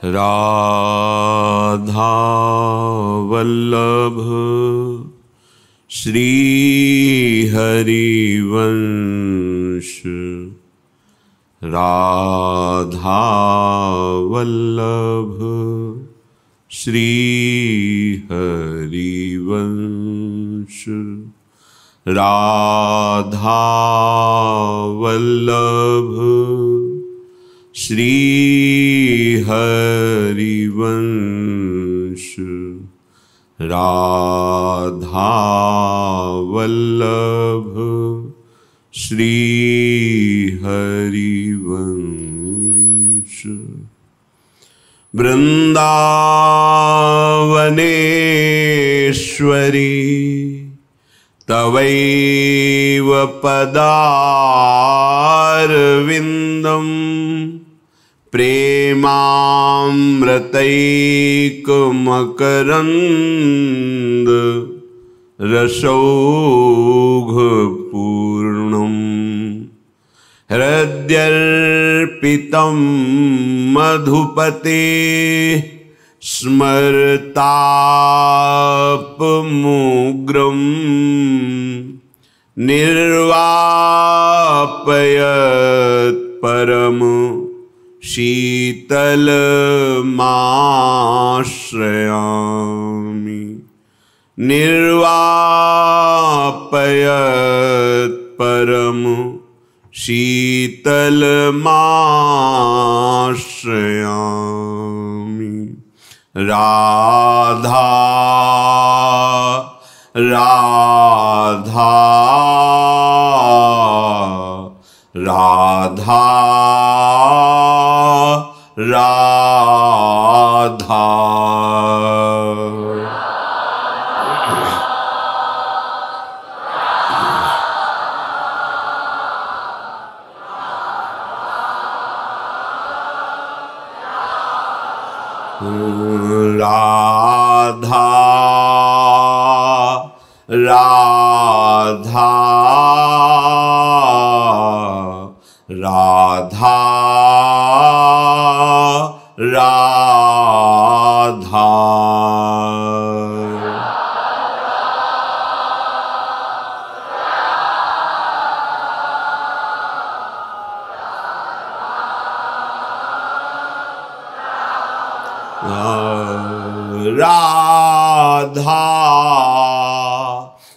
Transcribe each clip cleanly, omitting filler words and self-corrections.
राधा वल्लभ श्री हरिवंश। राधा वल्लभ श्री हरिवंश। राधा वल्लभ श्री हरिवंश। राधा वल्लभ श्री हरिवंश। वृंदावनेश्वरी तवैव पदारविन्दं प्रेमामृतैकमकरन्द रसौघपूर्णम्। हृद्यर्पितं मधुपते स्मरतापमुग्रं निर्वापयत् परम शीतलमाश्रयामि। निर्वापयत् परम शीतलमाश्रयामि। राधा राधा राधा राधा। राधा राधा राधा राधा। राधा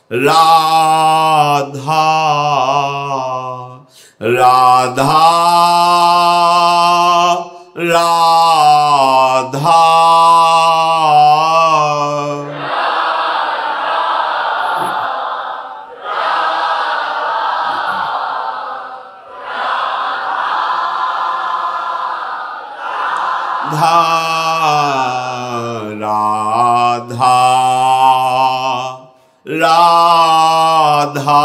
राधा राधा राधा। राधा राधा राधा राधा। राधा राधा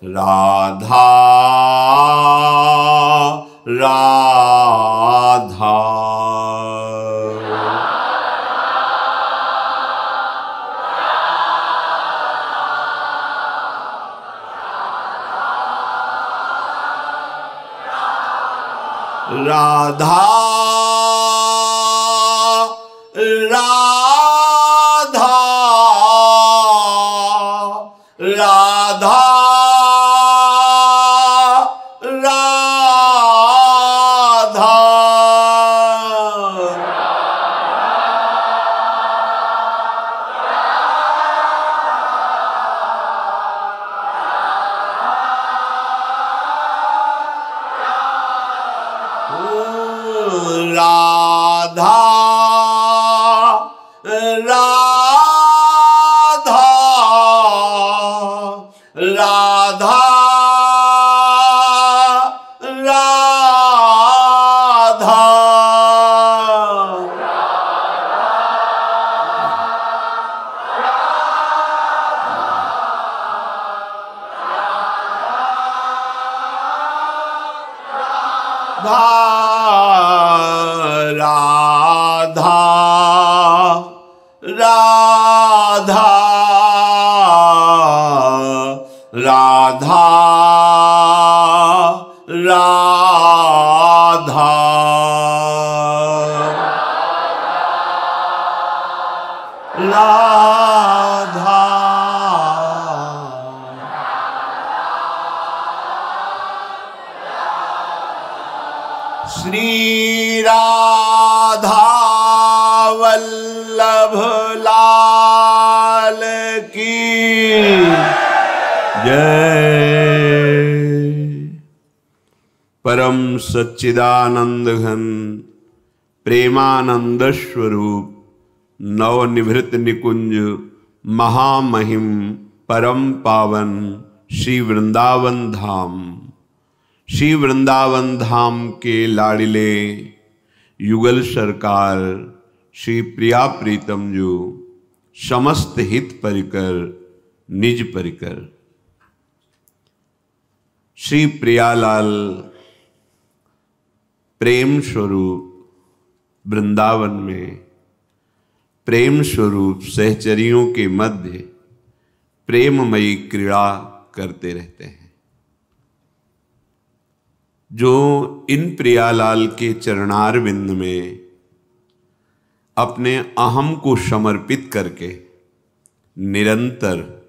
राधा राधा। राधा राधा राधा राधा। राधा राधा राधा राधा। श्री राधा वल्लभ लाल की जय। परम सच्चिदानंद घन प्रेमानंद स्वरूप नवनिभृत निकुंज महामहिम परम पावन श्री वृंदावन धाम, श्री वृंदावन धाम के लाडिले युगल सरकार श्री प्रिया प्रीतम जो समस्त हित परिकर निज परिकर श्री प्रियालाल प्रेम स्वरूप वृंदावन में प्रेम स्वरूप सहचरियों के मध्य प्रेममयी क्रीड़ा करते रहते हैं। जो इन प्रियालाल के चरणार बिंद में अपने अहम को समर्पित करके निरंतर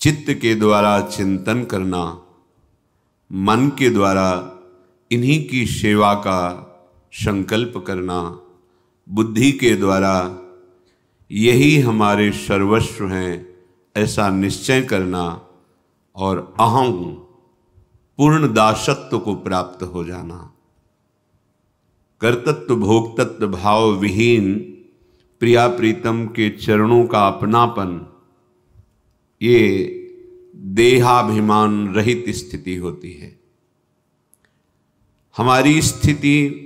चित्त के द्वारा चिंतन करना, मन के द्वारा इन्हीं की सेवा का संकल्प करना, बुद्धि के द्वारा यही हमारे सर्वस्व हैं ऐसा निश्चय करना और अहं पूर्ण दासत्व को प्राप्त हो जाना, कर्तृत्व भोक्तत्व भाव विहीन प्रिया प्रीतम के चरणों का अपनापन, ये देहाभिमान रहित स्थिति होती है। हमारी स्थिति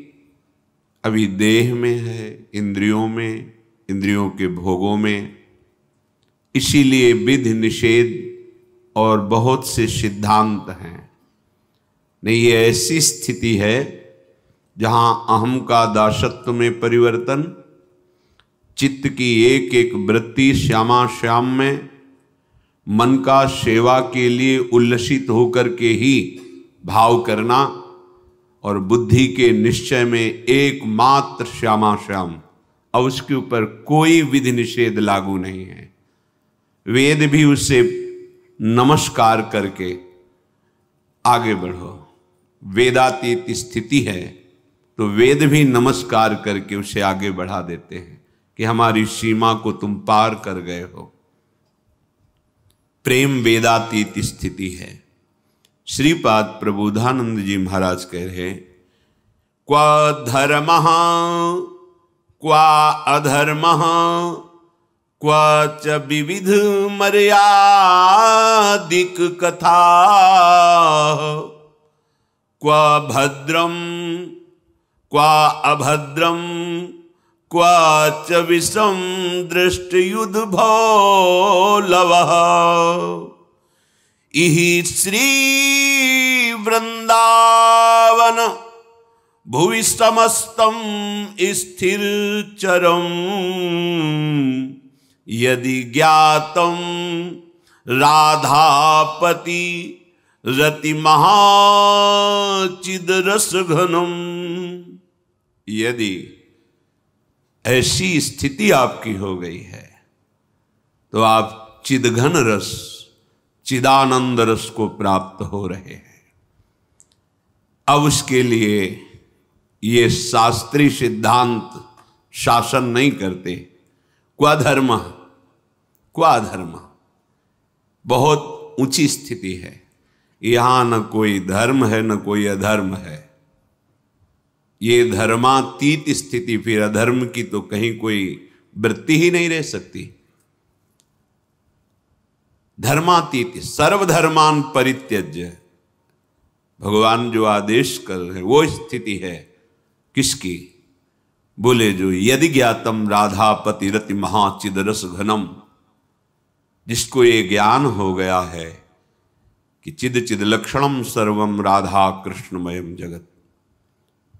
अभी देह में है, इंद्रियों में, इंद्रियों के भोगों में, इसीलिए विधि निषेध और बहुत से सिद्धांत हैं। नहीं, ये ऐसी स्थिति है जहां अहम का दासत्व में परिवर्तन, चित्त की एक एक वृत्ति श्यामा श्याम में, मन का सेवा के लिए उल्लसित होकर के ही भाव करना और बुद्धि के निश्चय में एकमात्र श्यामा श्याम, अब उसके ऊपर कोई विधि निषेध लागू नहीं है। वेद भी उसे नमस्कार करके आगे बढ़ो, वेदातीत स्थिति है तो वेद भी नमस्कार करके उसे आगे बढ़ा देते हैं कि हमारी सीमा को तुम पार कर गए हो। प्रेम वेदातीत स्थिति है। श्रीपाद प्रबोधानंद जी महाराज कह रहे, क्वा धर्मः क्वा अधर्मः क्वा च विविध मर्यादिक कथा, क्वा भद्रम क्वा अभद्रम क्वा च विषम दृष्टयुध भोलवः, इहि श्री वृंदावन भुवि समस्तम स्थिर चरम, यदि ज्ञातम राधापति रति महाचिद रस घनम। यदि ऐसी स्थिति आपकी हो गई है तो आप चिदघन रस, चिदानंद रस को प्राप्त हो रहे हैं। अब उसके लिए ये शास्त्रीय सिद्धांत शासन नहीं करते। क्वा धर्म क्वा धर्म, बहुत ऊंची स्थिति है। यहां न कोई धर्म है न कोई अधर्म है। ये धर्मातीत स्थिति, फिर अधर्म की तो कहीं कोई वृत्ति ही नहीं रह सकती। धर्मातीत, सर्वधर्मान परित्यज्य, भगवान जो आदेश कर रहे हैं वो स्थिति है। किसकी? बोले जो यदि ज्ञातम राधापति रति महाचिद रस घनम, जिसको ये ज्ञान हो गया है कि चिद चिद लक्षणम सर्वम राधा कृष्णमयम जगत,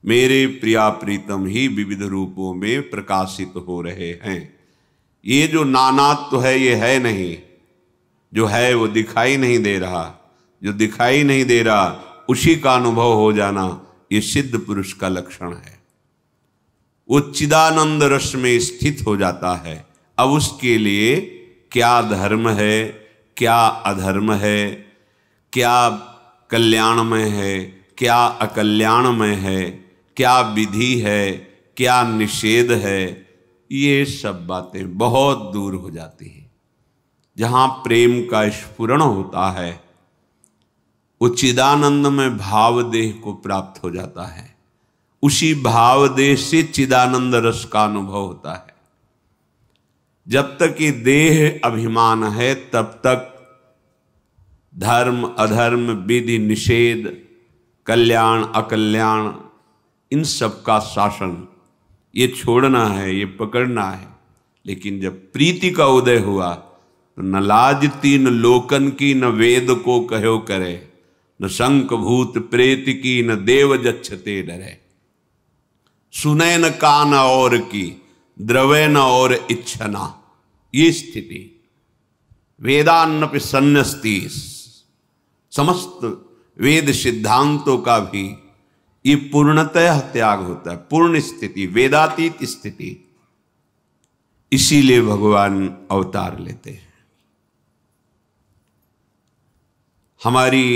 मेरे प्रिया प्रीतम ही विविध रूपों में प्रकाशित हो रहे हैं। ये जो नानात्व है ये है नहीं, जो है वो दिखाई नहीं दे रहा, जो दिखाई नहीं दे रहा उसी का अनुभव हो जाना, ये सिद्ध पुरुष का लक्षण है। वो चिदानंद रस में स्थित हो जाता है। अब उसके लिए क्या धर्म है, क्या अधर्म है, क्या कल्याणमय है, क्या अकल्याणमय है, क्या विधि है, क्या निषेध है, ये सब बातें बहुत दूर हो जाती हैं। जहाँ प्रेम का स्फुरण होता है वो चिदानंद में भाव देह को प्राप्त हो जाता है। उसी भाव देह से चिदानंद रस का अनुभव होता है। जब तक ये देह अभिमान है तब तक धर्म अधर्म, विधि निषेध, कल्याण अकल्याण, इन सब का शासन ये छोड़ना है, ये पकड़ना है। लेकिन जब प्रीति का उदय हुआ तो न लाज तीन लोकन की, न वेद को कहो करे, न शंख भूत प्रेत की, न देव जच्छते डरे। सुने न कान और की, द्रवे न और इच्छना, ये स्थिति वेदान्नपि सन्न्यस्ति, समस्त वेद सिद्धांतों का भी ये पूर्णतः त्याग होता है, पूर्ण स्थिति, वेदातीत स्थिति। इसीलिए भगवान अवतार लेते हैं। हमारी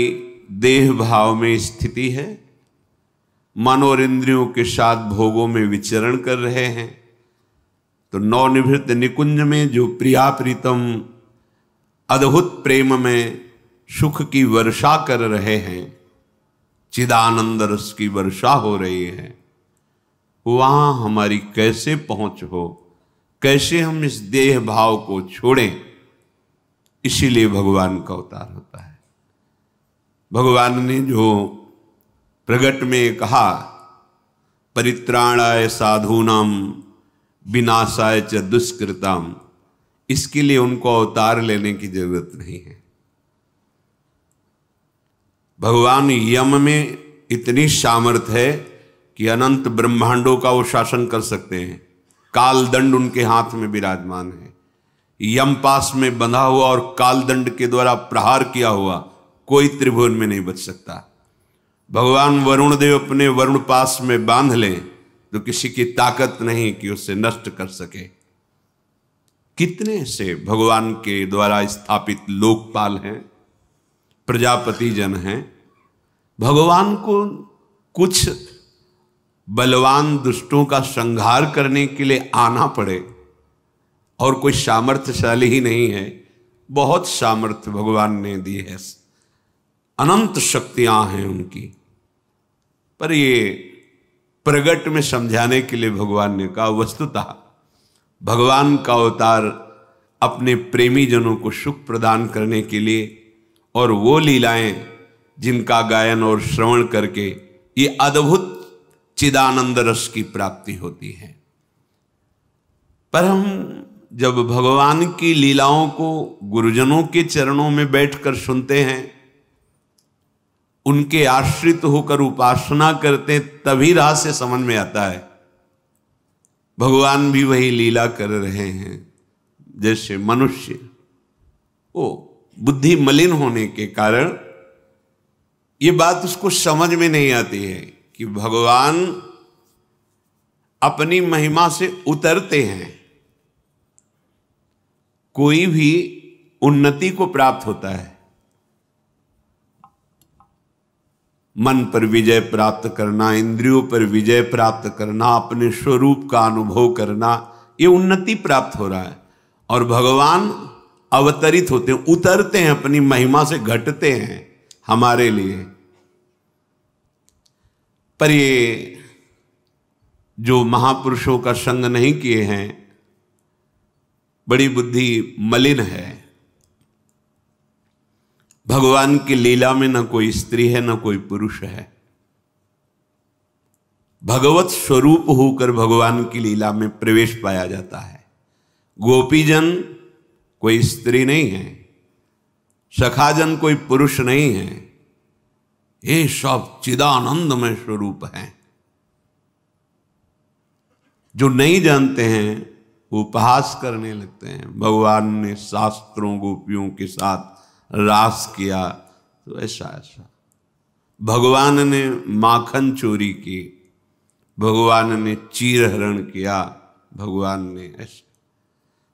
देह भाव में स्थिति है, मन और इंद्रियों के साथ भोगों में विचरण कर रहे हैं। तो नवनिभृत निकुंज में जो प्रिया प्रीतम अद्भुत प्रेम में सुख की वर्षा कर रहे हैं, चिदानंद रस की वर्षा हो रही है, वहां हमारी कैसे पहुंच हो, कैसे हम इस देह भाव को छोड़ें। इसीलिए भगवान का अवतार होता है। भगवान ने जो प्रगट में कहा, परित्राणाय साधूनाम विनाशाय च दुष्कृताम, इसके लिए उनको अवतार लेने की जरूरत नहीं है। भगवान यम में इतनी सामर्थ्य है कि अनंत ब्रह्मांडों का वो शासन कर सकते हैं। काल दंड उनके हाथ में विराजमान है। यम पास में बंधा हुआ और काल दंड के द्वारा प्रहार किया हुआ कोई त्रिभुवन में नहीं बच सकता। भगवान वरुण देव अपने वरुण पास में बांध लें तो किसी की ताकत नहीं कि उसे नष्ट कर सके। कितने से भगवान के द्वारा स्थापित लोकपाल हैं, प्रजापति जन हैं। भगवान को कुछ बलवान दुष्टों का संहार करने के लिए आना पड़े और कोई सामर्थ्यशाली ही नहीं है, बहुत सामर्थ्य भगवान ने दी है, अनंत शक्तियां हैं उनकी। पर ये प्रगट में समझाने के लिए भगवान ने कहा, वस्तुतः भगवान का अवतार अपने प्रेमी जनों को सुख प्रदान करने के लिए, और वो लीलाएं जिनका गायन और श्रवण करके ये अद्भुत चिदानंद रस की प्राप्ति होती है। पर हम जब भगवान की लीलाओं को गुरुजनों के चरणों में बैठकर सुनते हैं, उनके आश्रित होकर उपासना करते, तभी रहस्य समझ में आता है भगवान भी वही लीला कर रहे हैं जैसे मनुष्य। वो बुद्धि मलिन होने के कारण ये बात उसको समझ में नहीं आती है कि भगवान अपनी महिमा से उतरते हैं। कोई भी उन्नति को प्राप्त होता है, मन पर विजय प्राप्त करना, इंद्रियों पर विजय प्राप्त करना, अपने स्वरूप का अनुभव करना, ये उन्नति प्राप्त हो रहा है। और भगवान अवतरित होते हैं, उतरते हैं, अपनी महिमा से घटते हैं हमारे लिए। पर ये जो महापुरुषों का संग नहीं किए हैं, बड़ी बुद्धि मलिन है। भगवान की लीला में न कोई स्त्री है न कोई पुरुष है। भगवत स्वरूप होकर भगवान की लीला में प्रवेश पाया जाता है। गोपीजन कोई स्त्री नहीं है, सखाजन कोई पुरुष नहीं है, ये सब चिदानंद में स्वरूप है। जो नहीं जानते हैं वो उपहास करने लगते हैं, भगवान ने शास्त्रों गोपियों के साथ रास किया तो ऐसा ऐसा, भगवान ने माखन चोरी की, भगवान ने चीरहरण किया, भगवान ने ऐसा।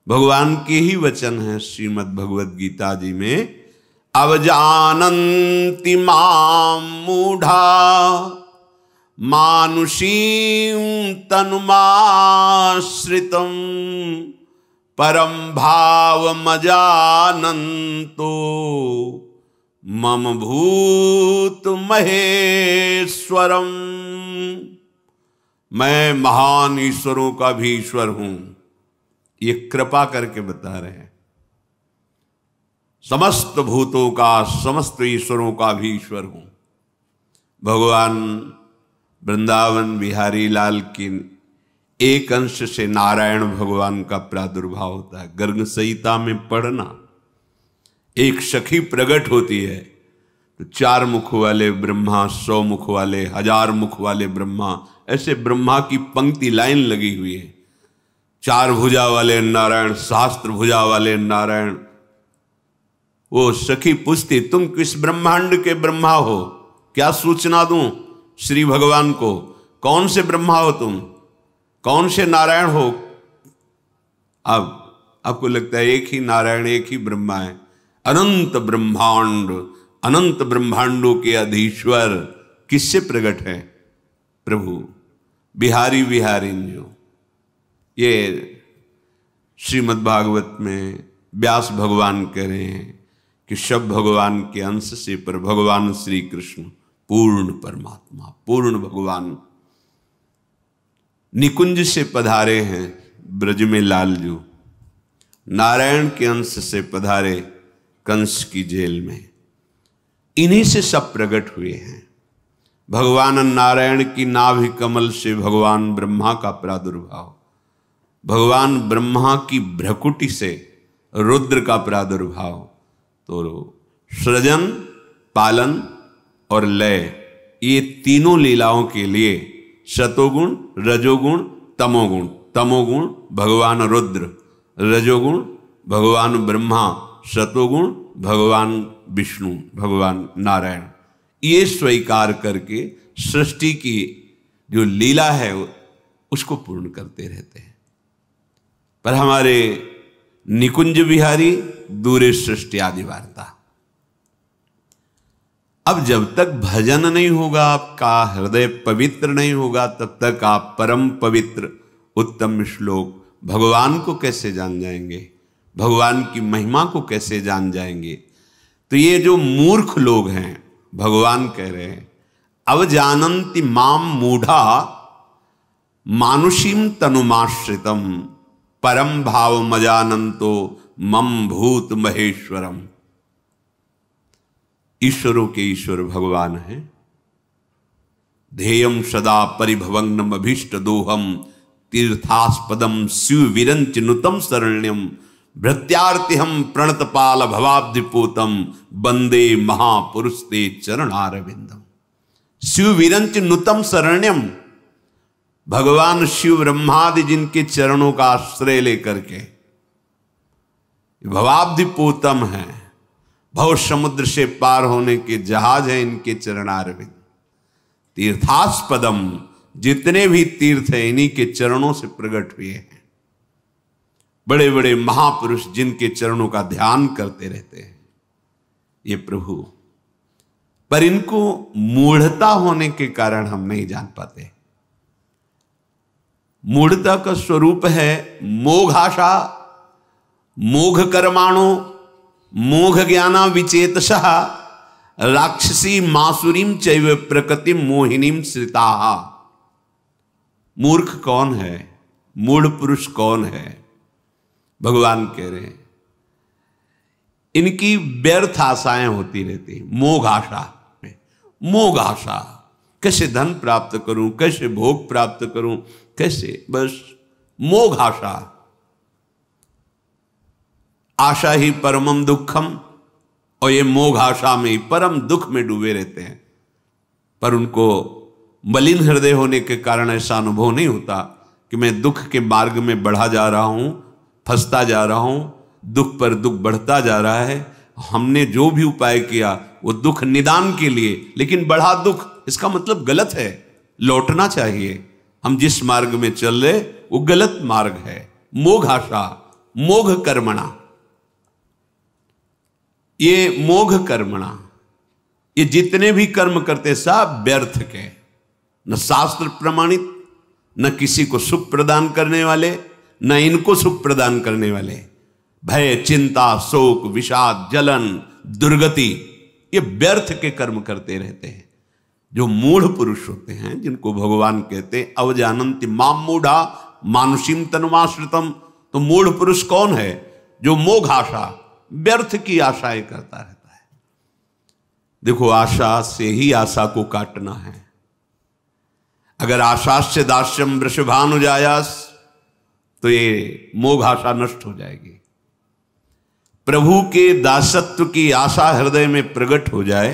भगवान के ही वचन है श्रीमद् भगवद गीता जी में, अवजानन्ति मां मूढ़ा मानुषीं तनुमाश्रितं परम भावमजानन्तो मम भूत महेश्वरम। मैं महान ईश्वरों का भी ईश्वर हूं, ये कृपा करके बता रहे हैं। समस्त भूतों का, समस्त ईश्वरों का भी ईश्वर हूं। भगवान वृंदावन बिहारी लाल की एक अंश से नारायण भगवान का प्रादुर्भाव होता है। गर्ग संहिता में पढ़ना, एक सखी प्रकट होती है तो 4 मुख वाले ब्रह्मा, 100 मुख वाले, 1000 मुख वाले ब्रह्मा, ऐसे ब्रह्मा की पंक्ति लाइन लगी हुई है। 4 भुजा वाले नारायण, सहस्त्र भुजा वाले नारायण। वो सखी पूछती, तुम किस ब्रह्मांड के ब्रह्मा हो, क्या सूचना दूं श्री भगवान को? कौन से ब्रह्मा हो तुम, कौन से नारायण हो? अब आपको लगता है एक ही नारायण, एक ही ब्रह्मा है। अनंत ब्रह्मांड, अनंत ब्रह्मांडों के अधीश्वर किससे प्रकट है? प्रभु बिहारी विहारिंजो। ये श्रीमद् भागवत में व्यास भगवान कह रहे हैं कि सब भगवान के अंश से, पर भगवान श्री कृष्ण पूर्ण परमात्मा, पूर्ण भगवान निकुंज से पधारे हैं ब्रज में लालजू, नारायण के अंश से पधारे कंस की जेल में। इन्हीं से सब प्रकट हुए हैं। भगवान नारायण की नाभि कमल से भगवान ब्रह्मा का प्रादुर्भाव, भगवान ब्रह्मा की भ्रकुटी से रुद्र का प्रादुर्भाव। तो सृजन, पालन और लय, ये तीनों लीलाओं के लिए सतोगुण, रजोगुण, तमोगुण। तमोगुण भगवान रुद्र, रजोगुण भगवान ब्रह्मा, सतोगुण भगवान विष्णु, भगवान नारायण। ये स्वीकार करके सृष्टि की जो लीला है उसको पूर्ण करते रहते हैं। पर हमारे निकुंज बिहारी दूरे सृष्टि आदि वार्ता। अब जब तक भजन नहीं होगा, आपका हृदय पवित्र नहीं होगा, तब तक आप परम पवित्र उत्तम श्लोक भगवान को कैसे जान जाएंगे, भगवान की महिमा को कैसे जान जाएंगे? तो ये जो मूर्ख लोग हैं, भगवान कह रहे हैं अवजानन्ति माम मूढ़ा मानुषीम तनुमाश्रितम परम भाव मजानंतो मम भूत महेश्वरम। ईश्वरों के ईश्वर भगवान हैं। ध्येयम सदा परिभवग्नम अभीष्ट दोहम तीर्थास्पदम शिव विरंच नुतम शरण्यम भृत्यार्तिहम प्रणतपाल भवाब्धिपूतम वंदे महापुरुष ते चरणारविंदम। शिव विरंच नुतम शरण्यम, भगवान शिव ब्रह्मादि जिनके चरणों का आश्रय लेकर के भवाब्धिपूतम है, भव समुद्र से पार होने के जहाज है इनके चरणारविंद। तीर्थास्पदम, जितने भी तीर्थ हैं इन्हीं के चरणों से प्रकट हुए हैं। बड़े बड़े महापुरुष जिनके चरणों का ध्यान करते रहते हैं ये प्रभु, पर इनको मूढ़ता होने के कारण हम नहीं जान पाते। मूढ़ता का स्वरूप है मोघाशा, मोघ कर्माणो, मोघ ज्ञाना विचेतसः राक्षसी मासुरीम चैव प्रकृतिम मोहिनीम श्रिताः। मूर्ख कौन है, मूढ़ पुरुष कौन है? भगवान कह रहे हैं इनकी व्यर्थ आशाएं होती रहती। मोघ आशा, मोघ आशा, कैसे धन प्राप्त करूं, कैसे भोग प्राप्त करूं, कैसे, बस मोघ आशा। आशा ही परमम दुखम, और ये मोघ आशा में ही परम दुख में डूबे रहते हैं। पर उनको मलिन हृदय होने के कारण ऐसा अनुभव नहीं होता कि मैं दुख के मार्ग में बढ़ा जा रहा हूं, फंसता जा रहा हूं, दुख पर दुख बढ़ता जा रहा है। हमने जो भी उपाय किया वो दुख निदान के लिए, लेकिन बढ़ा दुख, इसका मतलब गलत है, लौटना चाहिए। हम जिस मार्ग में चल रहे वो गलत मार्ग है। मोघ आशा, मोघ कर्मणा। ये मोघ कर्मणा, ये जितने भी कर्म करते सब व्यर्थ के, न शास्त्र प्रमाणित, न किसी को सुख प्रदान करने वाले, न इनको सुख प्रदान करने वाले। भय, चिंता, शोक, विषाद, जलन, दुर्गति, ये व्यर्थ के कर्म करते रहते हैं। जो मूढ़ पुरुष होते हैं, जिनको भगवान कहते हैं अवजानन्ति माम मूढ़ा मानुषीम तनुमाश्रितम। तो मूढ़ पुरुष कौन है? जो मोघ आशा, व्यर्थ की आशाएं करता रहता है। देखो, आशा से ही आशा को काटना है। अगर आशास्य दास्यम वृषभानुजायास, तो ये मोघ आशा नष्ट हो जाएगी। प्रभु के दासत्व की आशा हृदय में प्रकट हो जाए,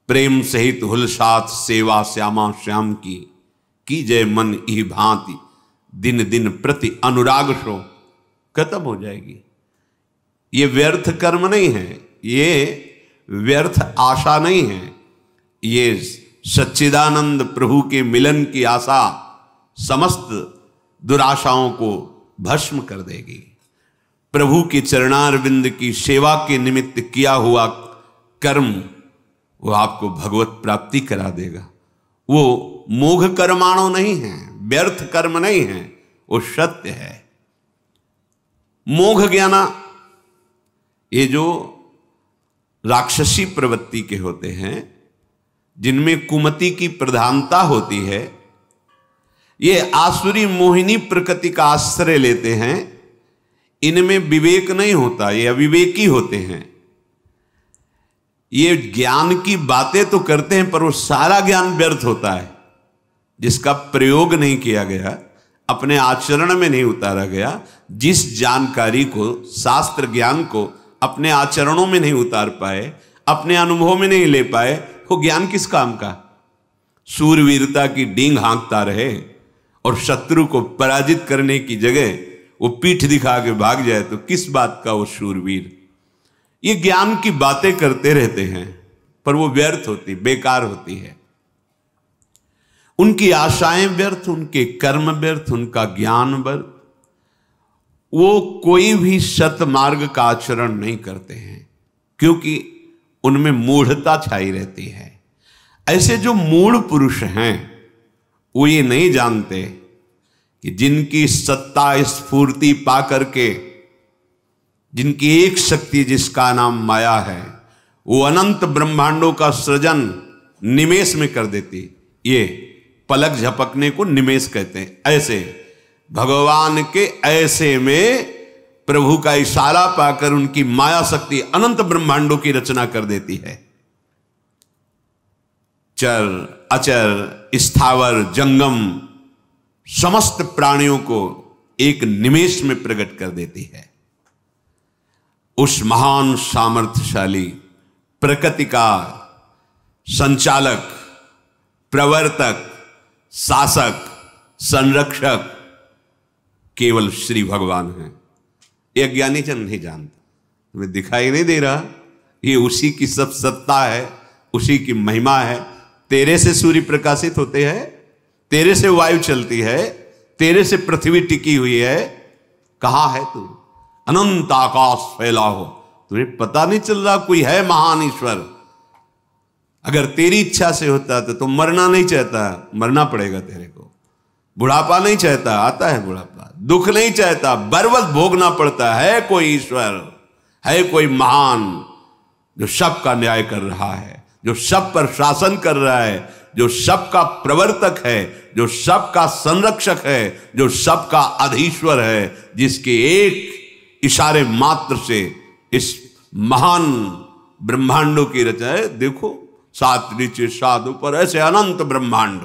प्रेम सहित हुलसात सेवा श्यामा श्याम की जय मन ई भांति दिन दिन प्रति अनुराग शो, खत्म हो जाएगी। ये व्यर्थ कर्म नहीं है, ये व्यर्थ आशा नहीं है, ये सच्चिदानंद प्रभु के मिलन की आशा समस्त दुराशाओं को भस्म कर देगी। प्रभु की चरणारविंद की सेवा के निमित्त किया हुआ कर्म वो आपको भगवत प्राप्ति करा देगा। वो मोघ कर्माणो नहीं है, व्यर्थ कर्म नहीं है, वो सत्य है। मोघ ज्ञाना, ये जो राक्षसी प्रवृत्ति के होते हैं, जिनमें कुमति की प्रधानता होती है, ये आसुरी मोहिनी प्रकृति का आश्रय लेते हैं। इनमें विवेक नहीं होता, ये अविवेकी होते हैं। ये ज्ञान की बातें तो करते हैं, पर वो सारा ज्ञान व्यर्थ होता है। जिसका प्रयोग नहीं किया गया, अपने आचरण में नहीं उतारा गया, जिस जानकारी को, शास्त्र ज्ञान को अपने आचरणों में नहीं उतार पाए, अपने अनुभव में नहीं ले पाए, वो ज्ञान किस काम का? सूरवीरता की डींग हाँकता रहे और शत्रु को पराजित करने की जगह वो पीठ दिखा के भाग जाए तो किस बात का वो शूरवीर? ये ज्ञान की बातें करते रहते हैं, पर वो व्यर्थ होती, बेकार होती है। उनकी आशाएं व्यर्थ, उनके कर्म व्यर्थ, उनका ज्ञान व्यर्थ। वो कोई भी सतमार्ग का आचरण नहीं करते हैं, क्योंकि उनमें मूढ़ता छाई रहती है। ऐसे जो मूढ़ पुरुष हैं, वो ये नहीं जानते कि जिनकी सत्ता स्फूर्ति पा करके, जिनकी एक शक्ति जिसका नाम माया है, वो अनंत ब्रह्मांडों का सृजन निमेष में कर देती। ये पलक झपकने को निमेष कहते हैं। ऐसे भगवान के ऐसे में प्रभु का इशारा पाकर उनकी माया शक्ति अनंत ब्रह्मांडों की रचना कर देती है। चर अचर स्थावर जंगम समस्त प्राणियों को एक निमेष में प्रकट कर देती है। उस महान सामर्थ्यशाली प्रकृति का संचालक, प्रवर्तक, शासक, संरक्षक केवल श्री भगवान हैं। ये ज्ञानी जन नहीं जानता, तुम्हें दिखाई नहीं दे रहा, ये उसी की सब सत्ता है, उसी की महिमा है। तेरे से सूर्य प्रकाशित होते हैं, तेरे से वायु चलती है, तेरे से पृथ्वी टिकी हुई है। कहां है तू? अनंत आकाश फैला हो, तुम्हें पता नहीं चल रहा कोई है महान ईश्वर। अगर तेरी इच्छा से होता तो तुम मरना नहीं चाहता, मरना पड़ेगा तेरे को। बुढ़ापा नहीं चाहता, आता है बुढ़ापा। दुख नहीं चाहता, बर्वत भोगना पड़ता है। कोई ईश्वर है, कोई महान, जो सबका न्याय कर रहा है, जो सब पर शासन कर रहा है, जो सबका प्रवर्तक है, जो सबका संरक्षक है, जो सबका अधीश्वर है, जिसके एक इशारे मात्र से इस महान ब्रह्मांडों की रचना है। देखो, 7 नीचे 7 ऊपर, ऐसे अनंत ब्रह्मांड।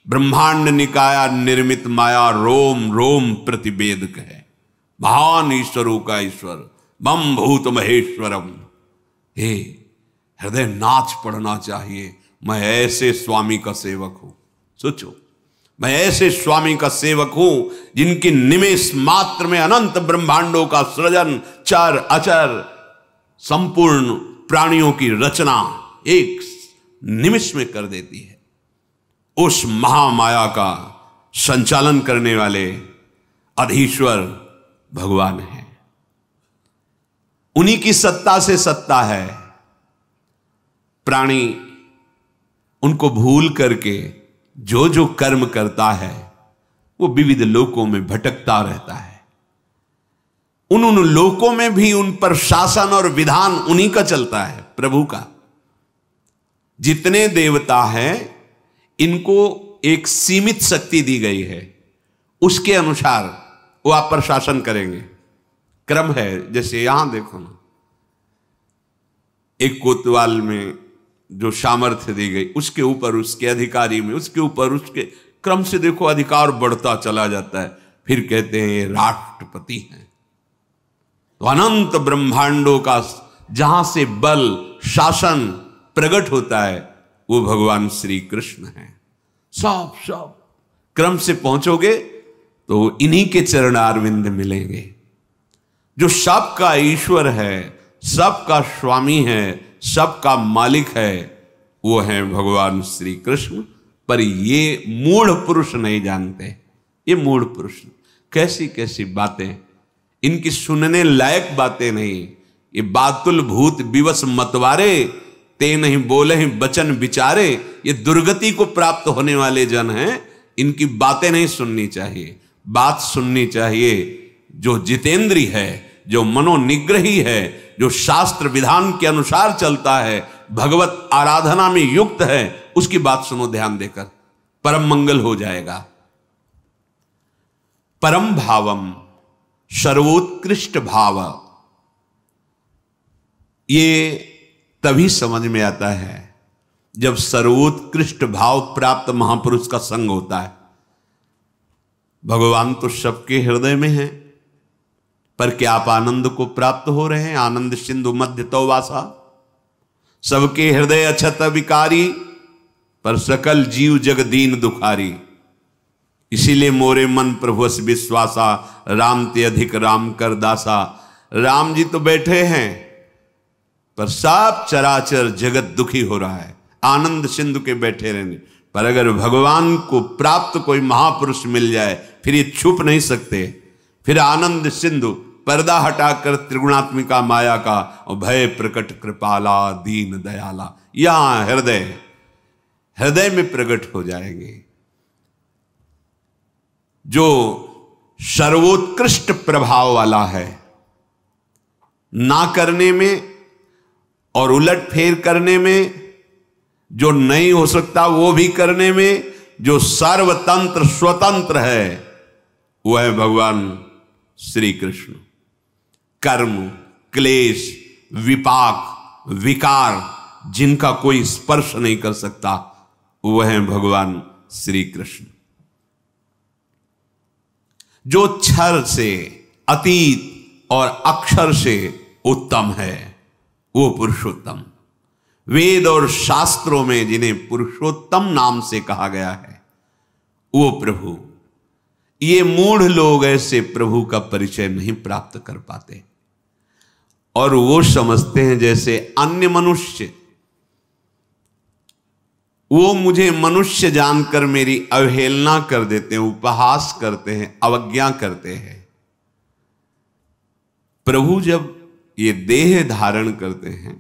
ब्रह्मांड निकाया निर्मित माया, रोम रोम प्रतिवेदक है। महान ईश्वरों का ईश्वर, बम भूत महेश्वरम। हे हृदय नाच पड़ना चाहिए, मैं ऐसे स्वामी का सेवक हूं। सोचो, मैं ऐसे स्वामी का सेवक हूं जिनकी निमेष मात्र में अनंत ब्रह्मांडों का सृजन, चर अचर संपूर्ण प्राणियों की रचना एक निमिष में कर देती है। उस महामाया का संचालन करने वाले अधीश्वर भगवान है। उन्हीं की सत्ता से सत्ता है। प्राणी उनको भूल करके जो जो कर्म करता है वो विविध लोकों में भटकता रहता है। उन लोकों में भी उन पर शासन और विधान उन्हीं का चलता है, प्रभु का। जितने देवता हैं इनको एक सीमित शक्ति दी गई है, उसके अनुसार वो आप पर शासन करेंगे। क्रम है। जैसे यहां देखो ना, एक कोतवाल में जो सामर्थ्य दी गई, उसके ऊपर उसके अधिकारी में, उसके ऊपर उसके क्रम से देखो अधिकार बढ़ता चला जाता है। फिर कहते हैं ये राष्ट्रपति हैं। तो अनंत ब्रह्मांडों का जहां से बल शासन प्रकट होता है वो भगवान श्री कृष्ण हैं। सब क्रम से पहुंचोगे तो इन्हीं के चरणारविंद मिलेंगे। जो सबका ईश्वर है, सबका स्वामी है, सबका मालिक है, वो है भगवान श्री कृष्ण। पर ये मूढ़ पुरुष नहीं जानते। ये मूढ़ पुरुष कैसी कैसी बातें, इनकी सुनने लायक बातें नहीं। ये बातुल भूत विवश मतवारे, ते नहीं बोले हैं बचन विचारे। ये दुर्गति को प्राप्त होने वाले जन हैं, इनकी बातें नहीं सुननी चाहिए। बात सुननी चाहिए जो जितेंद्री है, जो मनोनिग्रही है, जो शास्त्र विधान के अनुसार चलता है, भगवत आराधना में युक्त है, उसकी बात सुनो ध्यान देकर, परम मंगल हो जाएगा। परम भावम, सर्वोत्कृष्ट भाव, ये तभी समझ में आता है जब सर्वोत्कृष्ट भाव प्राप्त महापुरुष का संग होता है। भगवान तो सबके हृदय में है, पर क्या आप आनंद को प्राप्त हो रहे हैं? आनंद सिंधु मध्य तो वासा, सबके हृदय अछत विकारी, पर सकल जीव जग दीन दुखारी। इसीलिए मोरे मन प्रभुस विश्वासा, राम ते अधिक राम कर दासा। राम जी तो बैठे हैं, पर सब चराचर जगत दुखी हो रहा है आनंद सिंधु के बैठे रहने। पर अगर भगवान को प्राप्त कोई महापुरुष मिल जाए, फिर ये छुप नहीं सकते। फिर आनंद सिंधु पर्दा हटाकर त्रिगुणात्मिका माया का, और भय प्रकट कृपाला दीन दयाला, यहां हृदय में प्रकट हो जाएंगे। जो सर्वोत्कृष्ट प्रभाव वाला है, ना करने में और उलट फेर करने में, जो नहीं हो सकता वो भी करने में, जो सर्वतंत्र स्वतंत्र है, वह है भगवान श्री कृष्ण। कर्म, क्लेश, विपाक, विकार जिनका कोई स्पर्श नहीं कर सकता, वह है भगवान श्री कृष्ण। जो क्षर से, अतीत और अक्षर से उत्तम है, वो पुरुषोत्तम। वेद और शास्त्रों में जिन्हें पुरुषोत्तम नाम से कहा गया है, वो प्रभु। ये मूढ़ लोग ऐसे प्रभु का परिचय नहीं प्राप्त कर पाते, और वो समझते हैं जैसे अन्य मनुष्य, वो मुझे मनुष्य जानकर मेरी अवहेलना कर देते हैं, उपहास करते हैं, अवज्ञा करते हैं। प्रभु जब ये देह धारण करते हैं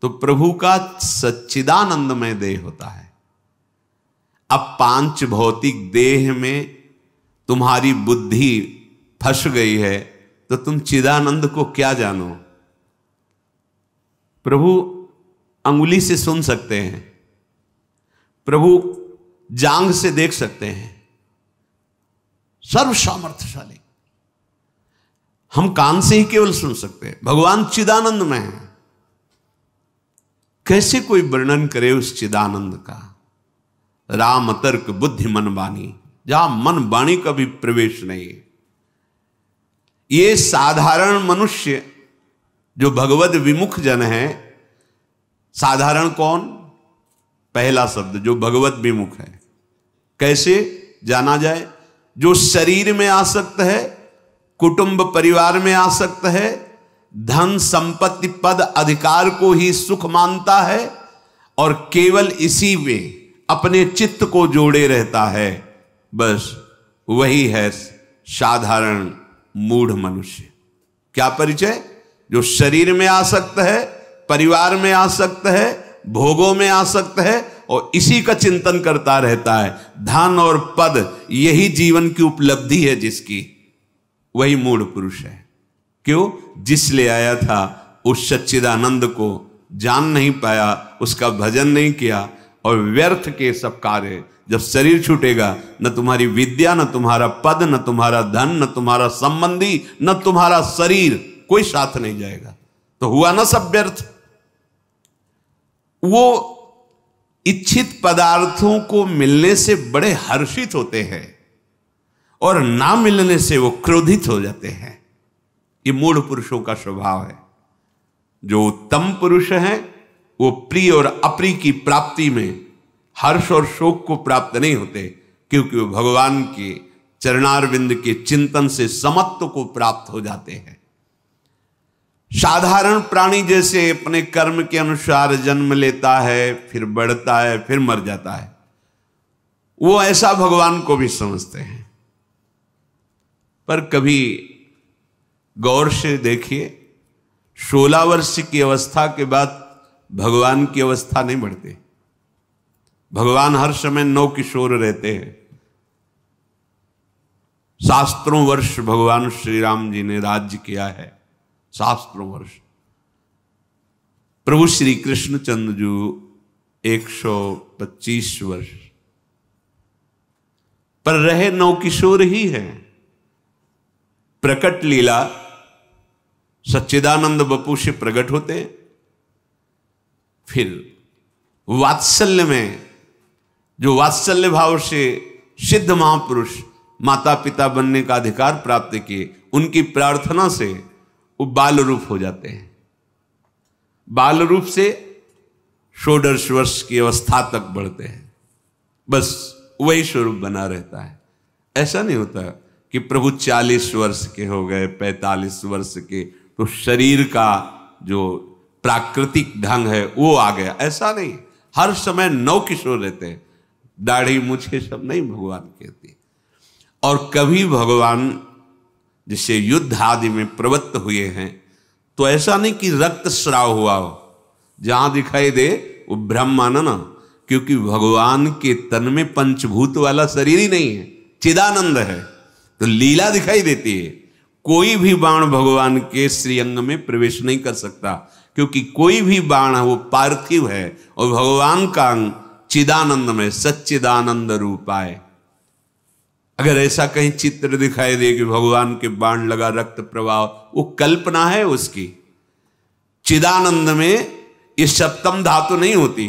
तो प्रभु का सच्चिदानंदमय देह होता है। अब पांच भौतिक देह में तुम्हारी बुद्धि फंस गई है, तो तुम चिदानंद को क्या जानो? प्रभु अंगुली से सुन सकते हैं, प्रभु जांग से देख सकते हैं, सर्व सामर्थ्यशाली। हम कान से ही केवल सुन सकते हैं। भगवान चिदानंद में है। कैसे कोई वर्णन करे उस चिदानंद का? राम तर्क बुद्धि मन वाणी, जहां मन वाणी का भी प्रवेश नहीं है। ये साधारण मनुष्य जो भगवद विमुख जन है, साधारण कौन? पहला शब्द जो भगवद विमुख है। कैसे जाना जाए? जो शरीर में आसक्त है, कुटुंब परिवार में आसक्त है, धन संपत्ति पद अधिकार को ही सुख मानता है, और केवल इसी में अपने चित्त को जोड़े रहता है, बस वही है साधारण मूढ़ मनुष्य। क्या परिचय? जो शरीर में आसक्त है, परिवार में आसक्त है, भोगों में आसक्त है और इसी का चिंतन करता रहता है, धन और पद यही जीवन की उपलब्धि है जिसकी, वही मूढ़ पुरुष है। क्यों? जिसलिए आया था उस सच्चिदानंद को जान नहीं पाया, उसका भजन नहीं किया और व्यर्थ के सब कार्य। जब शरीर छूटेगा, न तुम्हारी विद्या, न तुम्हारा पद, न तुम्हारा धन, न तुम्हारा संबंधी, न तुम्हारा शरीर, कोई साथ नहीं जाएगा। तो हुआ ना सब व्यर्थ। वो इच्छित पदार्थों को मिलने से बड़े हर्षित होते हैं और ना मिलने से वो क्रोधित हो जाते हैं। ये मूढ़ पुरुषों का स्वभाव है। जो उत्तम पुरुष हैं वो प्रिय और अप्रिय की प्राप्ति में हर्ष और शोक को प्राप्त नहीं होते, क्योंकि वो भगवान के चरणारविंद के चिंतन से समत्व को प्राप्त हो जाते हैं। साधारण प्राणी जैसे अपने कर्म के अनुसार जन्म लेता है, फिर बढ़ता है, फिर मर जाता है, वो ऐसा भगवान को भी समझते हैं। पर कभी गौर से देखिए, 16 वर्ष की अवस्था के बाद भगवान की अवस्था नहीं बढ़ती। भगवान हर समय नव किशोर रहते हैं। शास्त्रों वर्ष भगवान श्री राम जी ने राज्य किया है, शास्त्रों वर्ष। प्रभु श्री कृष्णचंद्र जी 125 वर्ष पर रहे नव किशोर ही हैं। प्रकट लीला सच्चिदानंद बपू से प्रकट होते हैं, फिर वात्सल्य में, जो वात्सल्य भाव से सिद्ध महापुरुष माता पिता बनने का अधिकार प्राप्त किए, उनकी प्रार्थना से वो बाल रूप हो जाते हैं। बाल रूप से 16 वर्ष की अवस्था तक बढ़ते हैं, बस वही स्वरूप बना रहता है। ऐसा नहीं होता कि प्रभु 40 वर्ष के हो गए, 45 वर्ष के, तो शरीर का जो प्राकृतिक ढंग है वो आ गया, ऐसा नहीं। हर समय नव किशोर रहते हैं। दाढ़ी मुझे सब नहीं भगवान कहती। और कभी भगवान जिसे युद्ध आदि में प्रवृत्त हुए हैं, तो ऐसा नहीं कि रक्त स्राव हुआ हो, जहां दिखाई दे वो भ्रम माना ना, क्योंकि भगवान के तन में पंचभूत वाला शरीर ही नहीं है, चिदानंद है, तो लीला दिखाई देती है। कोई भी बाण भगवान के श्रीअंग में प्रवेश नहीं कर सकता, क्योंकि कोई भी बाण है वो पार्थिव है और भगवान का अंग चिदानंद में सच्चिदानंद रूपाय। अगर ऐसा कहीं चित्र दिखाई दे कि भगवान के बाण लगा रक्त प्रवाह, वो कल्पना है उसकी। चिदानंद में ये सप्तम धातु नहीं होती,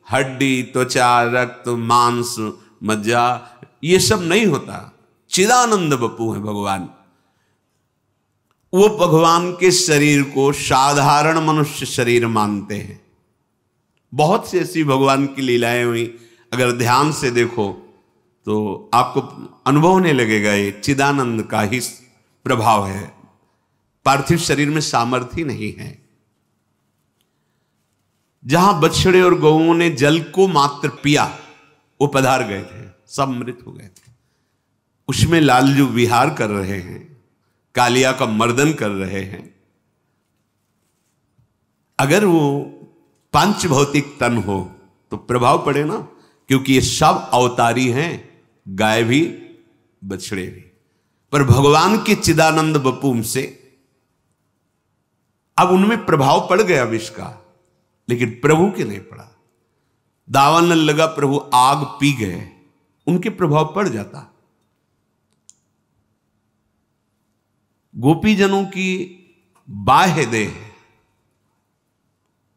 हड्डी, त्वचा, रक्त, मांस, मज्जा, ये सब नहीं होता। चिदानंद बपू है भगवान। वो भगवान के शरीर को साधारण मनुष्य शरीर मानते हैं। बहुत सी ऐसी भगवान की लीलाएं हुई, अगर ध्यान से देखो तो आपको अनुभव होने लगेगा ये चिदानंद का ही प्रभाव है। पार्थिव शरीर में सामर्थ्य नहीं है। जहां बछड़े और गौओं ने जल को मात्र पिया, वो पधार गए थे, सब मृत हो गए थे। उसमें लालजू विहार कर रहे हैं, कालिया का मर्दन कर रहे हैं। अगर वो पंच भौतिक तन हो तो प्रभाव पड़े ना, क्योंकि ये सब अवतारी हैं, गाय भी बछड़े भी। पर भगवान के चिदानंद बपूम से अब उनमें प्रभाव पड़ गया विष का, लेकिन प्रभु के नहीं पड़ा। दावन लगा, प्रभु आग पी गए, उनके प्रभाव पड़ जाता। गोपीजनों की बाह्य देह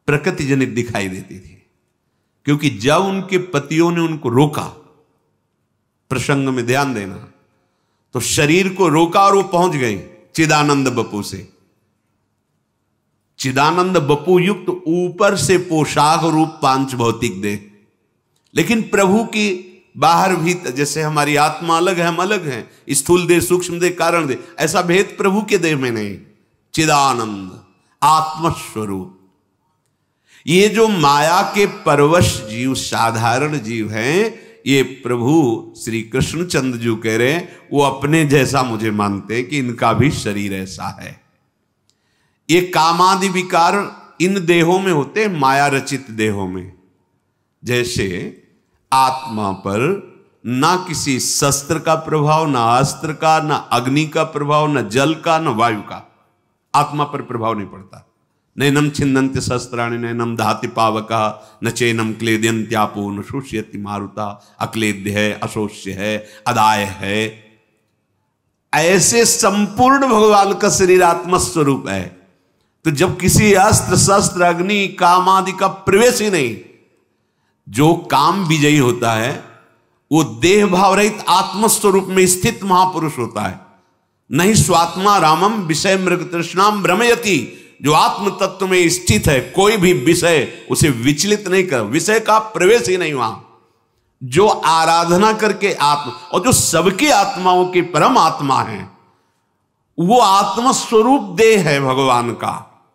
प्रकृति जनित दिखाई देती थी, क्योंकि जब उनके पतियों ने उनको रोका, प्रसंग में ध्यान देना, तो शरीर को रोका और वो पहुंच गए चिदानंद बपू से। चिदानंद बपू युक्त ऊपर से पोशाक रूप पांच भौतिक देह, लेकिन प्रभु की बाहर भी, जैसे हमारी आत्मा अलग है, हम अलग हैं, स्थूल देह, सूक्ष्म देह, कारण देह, ऐसा भेद प्रभु के देह में नहीं। चिदानंद आत्मस्वरूप। ये जो माया के परवश जीव, साधारण जीव हैं, ये प्रभु श्री कृष्णचंद्र जी कह रहे हैं, वो अपने जैसा मुझे मानते हैं कि इनका भी शरीर ऐसा है। ये कामादि विकार इन देहों में होते हैं, माया रचित देहों में। जैसे आत्मा पर ना किसी शस्त्र का प्रभाव, ना अस्त्र का, ना अग्नि का प्रभाव, ना जल का, ना वायु का, आत्मा पर प्रभाव नहीं पड़ता। नैनम छिन्दन्ति शस्त्राणि नैनम धाति पावका न चैनम क्लेदयन्त्यापो न शुष्यति मारुता। अक्लेद्य है, अशोष्य है, अदाय है। ऐसे संपूर्ण भगवान का शरीर आत्मा स्वरूप है। तो जब किसी अस्त्र शस्त्र अग्नि काम आदि का प्रवेश ही नहीं, जो काम विजयी होता है वो देह भाव रहित आत्मस्वरूप में स्थित महापुरुष होता है। नहीं स्वात्मा रामम विषय मृग तृष्णाम भ्रमयति, जो आत्म तत्व में स्थित है, कोई भी विषय उसे विचलित नहीं कर, विषय का प्रवेश ही नहीं वहां। जो आराधना करके आत्मा, और जो सबकी आत्माओं की परम आत्मा है, वो आत्म स्वरूप देह है भगवान का,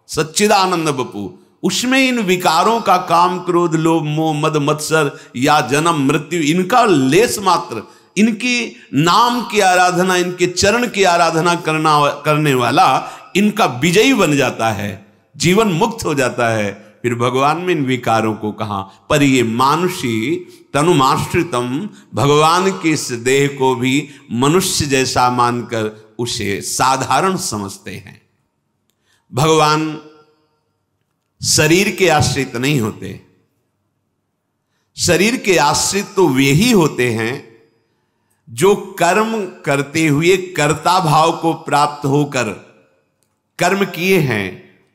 सच्चिदानंद बपू। उसमें इन विकारों का काम क्रोध लोभ मोह मद मत्सर या जन्म मृत्यु, इनका लेस मात्र, इनकी नाम की आराधना, इनके चरण की आराधना करने वाला इनका विजयी बन जाता है, जीवन मुक्त हो जाता है। फिर भगवान में इन विकारों को कहां पर, ये मानुषी तनुमाश्रितम, भगवान के इस देह को भी मनुष्य जैसा मानकर उसे साधारण समझते हैं। भगवान शरीर के आश्रित नहीं होते। शरीर के आश्रित तो वे ही होते हैं जो कर्म करते हुए कर्ता भाव को प्राप्त होकर कर्म किए हैं,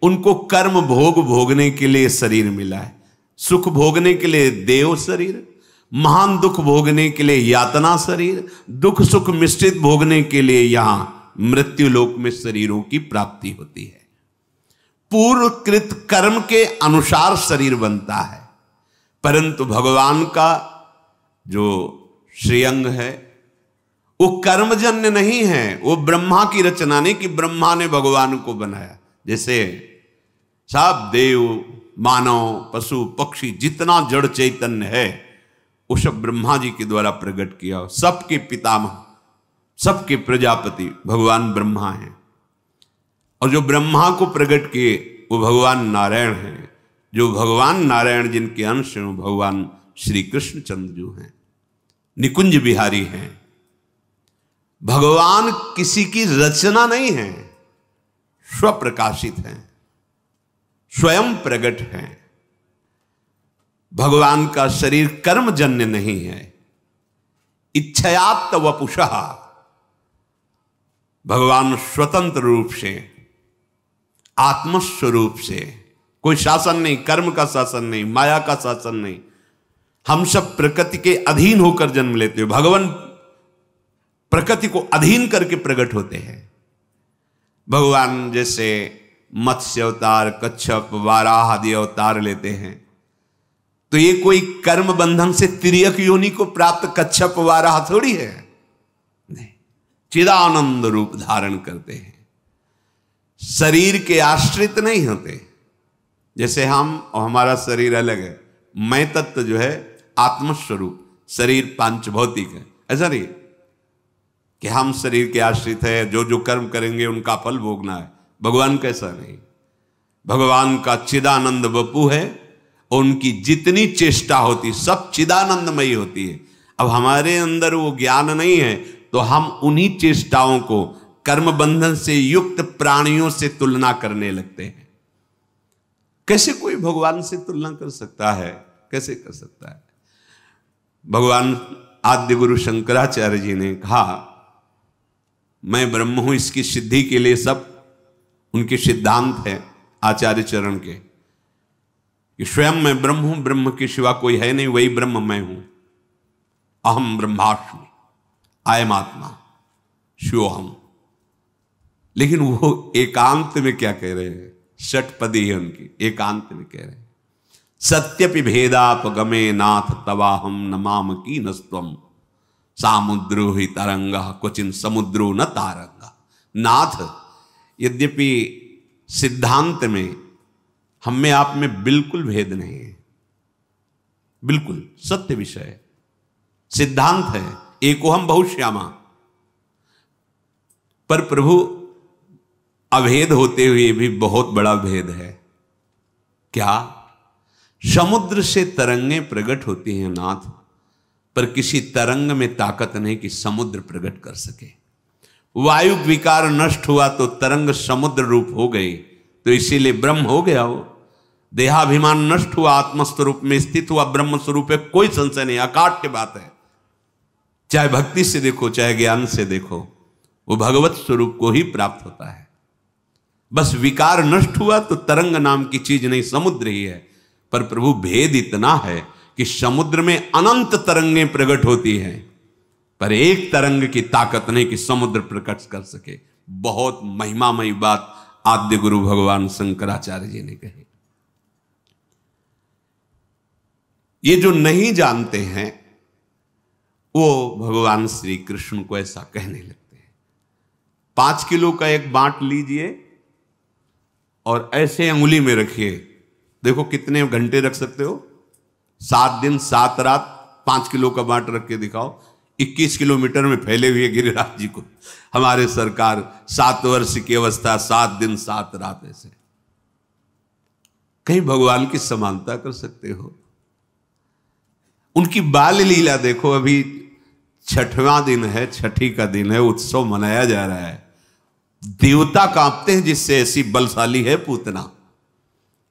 उनको कर्म भोग भोगने के लिए शरीर मिला है। सुख भोगने के लिए देव शरीर, महान दुख भोगने के लिए यातना शरीर, दुख सुख मिश्रित भोगने के लिए यहां मृत्यु लोक में शरीरों की प्राप्ति होती है। पूर्वकृत कर्म के अनुसार शरीर बनता है, परंतु भगवान का जो श्रेयंग है वो कर्मजन्य नहीं है, वो ब्रह्मा की रचना नहीं कि ब्रह्मा ने भगवान को बनाया। जैसे सब देव मानव पशु पक्षी जितना जड़ चैतन्य है वो सब ब्रह्मा जी के द्वारा प्रकट किया। सबके पितामह, सबके प्रजापति भगवान ब्रह्मा हैं, और जो ब्रह्मा को प्रकट किए वो भगवान नारायण हैं। जो भगवान नारायण जिनके अंश हैं भगवान श्री कृष्ण चंद्र जो हैं, निकुंज बिहारी हैं। भगवान किसी की रचना नहीं है, स्वप्रकाशित हैं, स्वयं प्रकट हैं। भगवान का शरीर कर्मजन्य नहीं है, इच्छयात वपुषः, भगवान स्वतंत्र रूप से आत्मस्वरूप से, कोई शासन नहीं, कर्म का शासन नहीं, माया का शासन नहीं। हम सब प्रकृति के अधीन होकर जन्म लेते हैं, भगवान प्रकृति को अधीन करके प्रकट होते हैं। भगवान जैसे मत्स्य अवतार, कच्छप, वाराह आदि अवतार लेते हैं, तो ये कोई कर्म बंधन से तिर्यक योनि को प्राप्त कच्छप वाराह थोड़ी है, नहीं, चिदानंद रूप धारण करते हैं, शरीर के आश्रित नहीं होते। जैसे हम और हमारा शरीर अलग है, मैं तत्व जो है आत्मस्वरूप, शरीर पांच भौतिक है। ऐसा नहीं कि हम शरीर के आश्रित है, जो जो कर्म करेंगे उनका फल भोगना है। भगवान कैसा नहीं, भगवान का चिदानंद वपु है, और उनकी जितनी चेष्टा होती सब चिदानंदमयी होती है। अब हमारे अंदर वो ज्ञान नहीं है तो हम उन्हीं चेष्टाओं को कर्म बंधन से युक्त प्राणियों से तुलना करने लगते हैं। कैसे कोई भगवान से तुलना कर सकता है, कैसे कर सकता है? भगवान आद्य गुरु शंकराचार्य जी ने कहा मैं ब्रह्म हूं, इसकी सिद्धि के लिए सब उनके सिद्धांत है आचार्य चरण के, कि स्वयं मैं ब्रह्म हूं, ब्रह्म के सिवा कोई है नहीं, वही ब्रह्म मैं हूं। अहम ब्रह्मास्मि, अयम आत्मा शिवोहम। लेकिन वो एकांत में क्या कह रहे हैं? षटपदी है उनकी, एकांत में कह रहे हैं सत्यपि भेदापगमे नाथ तवाहम नमाम की नस्त्वम सामुद्रो ही तरंगा क्वचिन समुद्रो न तारंगा। नाथ, यद्यपि सिद्धांत में हम में आप में बिल्कुल भेद नहीं है, बिल्कुल सत्य विषय है, सिद्धांत है, एकोहम बहुश्यामा, पर प्रभु अभेद होते हुए भी बहुत बड़ा भेद है। क्या? समुद्र से तरंगें प्रकट होती हैं नाथ, पर किसी तरंग में ताकत नहीं कि समुद्र प्रकट कर सके। वायु विकार नष्ट हुआ तो तरंग समुद्र रूप हो गई, तो इसीलिए ब्रह्म हो गया वो। देहाभिमान नष्ट हुआ, आत्मस्वरूप में स्थित हुआ, ब्रह्म स्वरूप है, कोई संशय नहीं, अकाट की बात है। चाहे भक्ति से देखो चाहे ज्ञान से देखो, वो भगवत स्वरूप को ही प्राप्त होता है। बस विकार नष्ट हुआ तो तरंग नाम की चीज नहीं, समुद्र ही है। पर प्रभु भेद इतना है कि समुद्र में अनंत तरंगें प्रकट होती हैं, पर एक तरंग की ताकत नहीं कि समुद्र प्रकट कर सके। बहुत महिमामयी बात आद्य गुरु भगवान शंकराचार्य जी ने कही। ये जो नहीं जानते हैं वो भगवान श्री कृष्ण को ऐसा कहने लगते हैं। 5 किलो का एक बांट लीजिए और ऐसे अंगुली में रखिए, देखो कितने घंटे रख सकते हो? 7 दिन 7 रात 5 किलो का बांट रख के दिखाओ। 21 किलोमीटर में फैले हुए गिरिराज जी को हमारे सरकार 7 वर्ष की अवस्था 7 दिन 7 रात ऐसे, कहीं भगवान की समानता कर सकते हो? उनकी बाल लीला देखो। अभी 6वां दिन है, छठी का दिन है, उत्सव मनाया जा रहा है। देवता कांपते हैं जिससे ऐसी बलशाली है पूतना।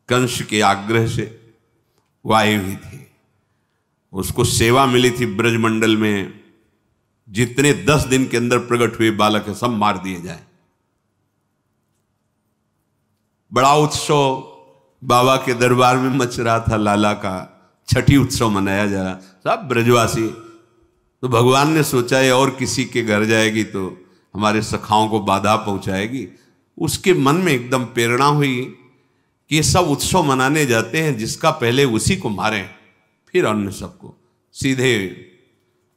कंस के आग्रह से वायु ही थी, उसको सेवा मिली थी ब्रजमंडल में, जितने 10 दिन के अंदर प्रकट हुए बालक है सब मार दिए जाए। बड़ा उत्सव बाबा के दरबार में मच रहा था, लाला का छठी उत्सव मनाया जा रहा, सब ब्रजवासी। तो भगवान ने सोचा ये और किसी के घर जाएगी तो हमारे सखाओं को बाधा पहुंचाएगी। उसके मन में एकदम प्रेरणा हुई कि ये सब उत्सव मनाने जाते हैं, जिसका पहले उसी को मारें फिर अन्य सबको। सीधे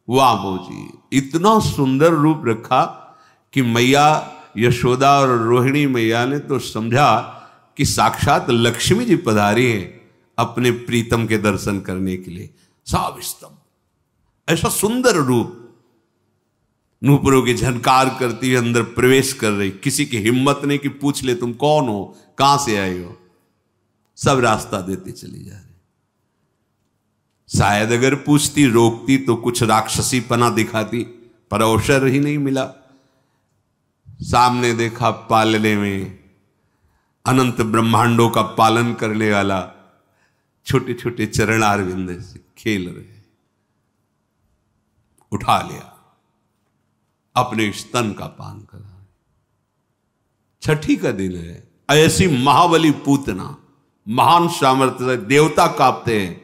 वाह जी, इतना सुंदर रूप रखा कि मैया यशोदा और रोहिणी मैया ने तो समझा कि साक्षात लक्ष्मी जी पधारी हैं अपने प्रीतम के दर्शन करने के लिए। सब स्तंभ, ऐसा सुंदर रूप, नूपुरों की झनकार करती हुई अंदर प्रवेश कर रही। किसी की हिम्मत नहीं कि पूछ ले तुम कौन हो, कहां से आए हो, सब रास्ता देते चली जा रही। शायद अगर पूछती रोकती तो कुछ राक्षसी पना दिखाती, पर अवसर ही नहीं मिला। सामने देखा पालने में अनंत ब्रह्मांडों का पालन करने वाला छोटे छोटे चरणारविंद से खेल रहे, उठा लिया, अपने स्तन का पान करा। छठी का दिन है, ऐसी महाबली पूतना, महान सामर्थ्य, देवता कांपते हैं।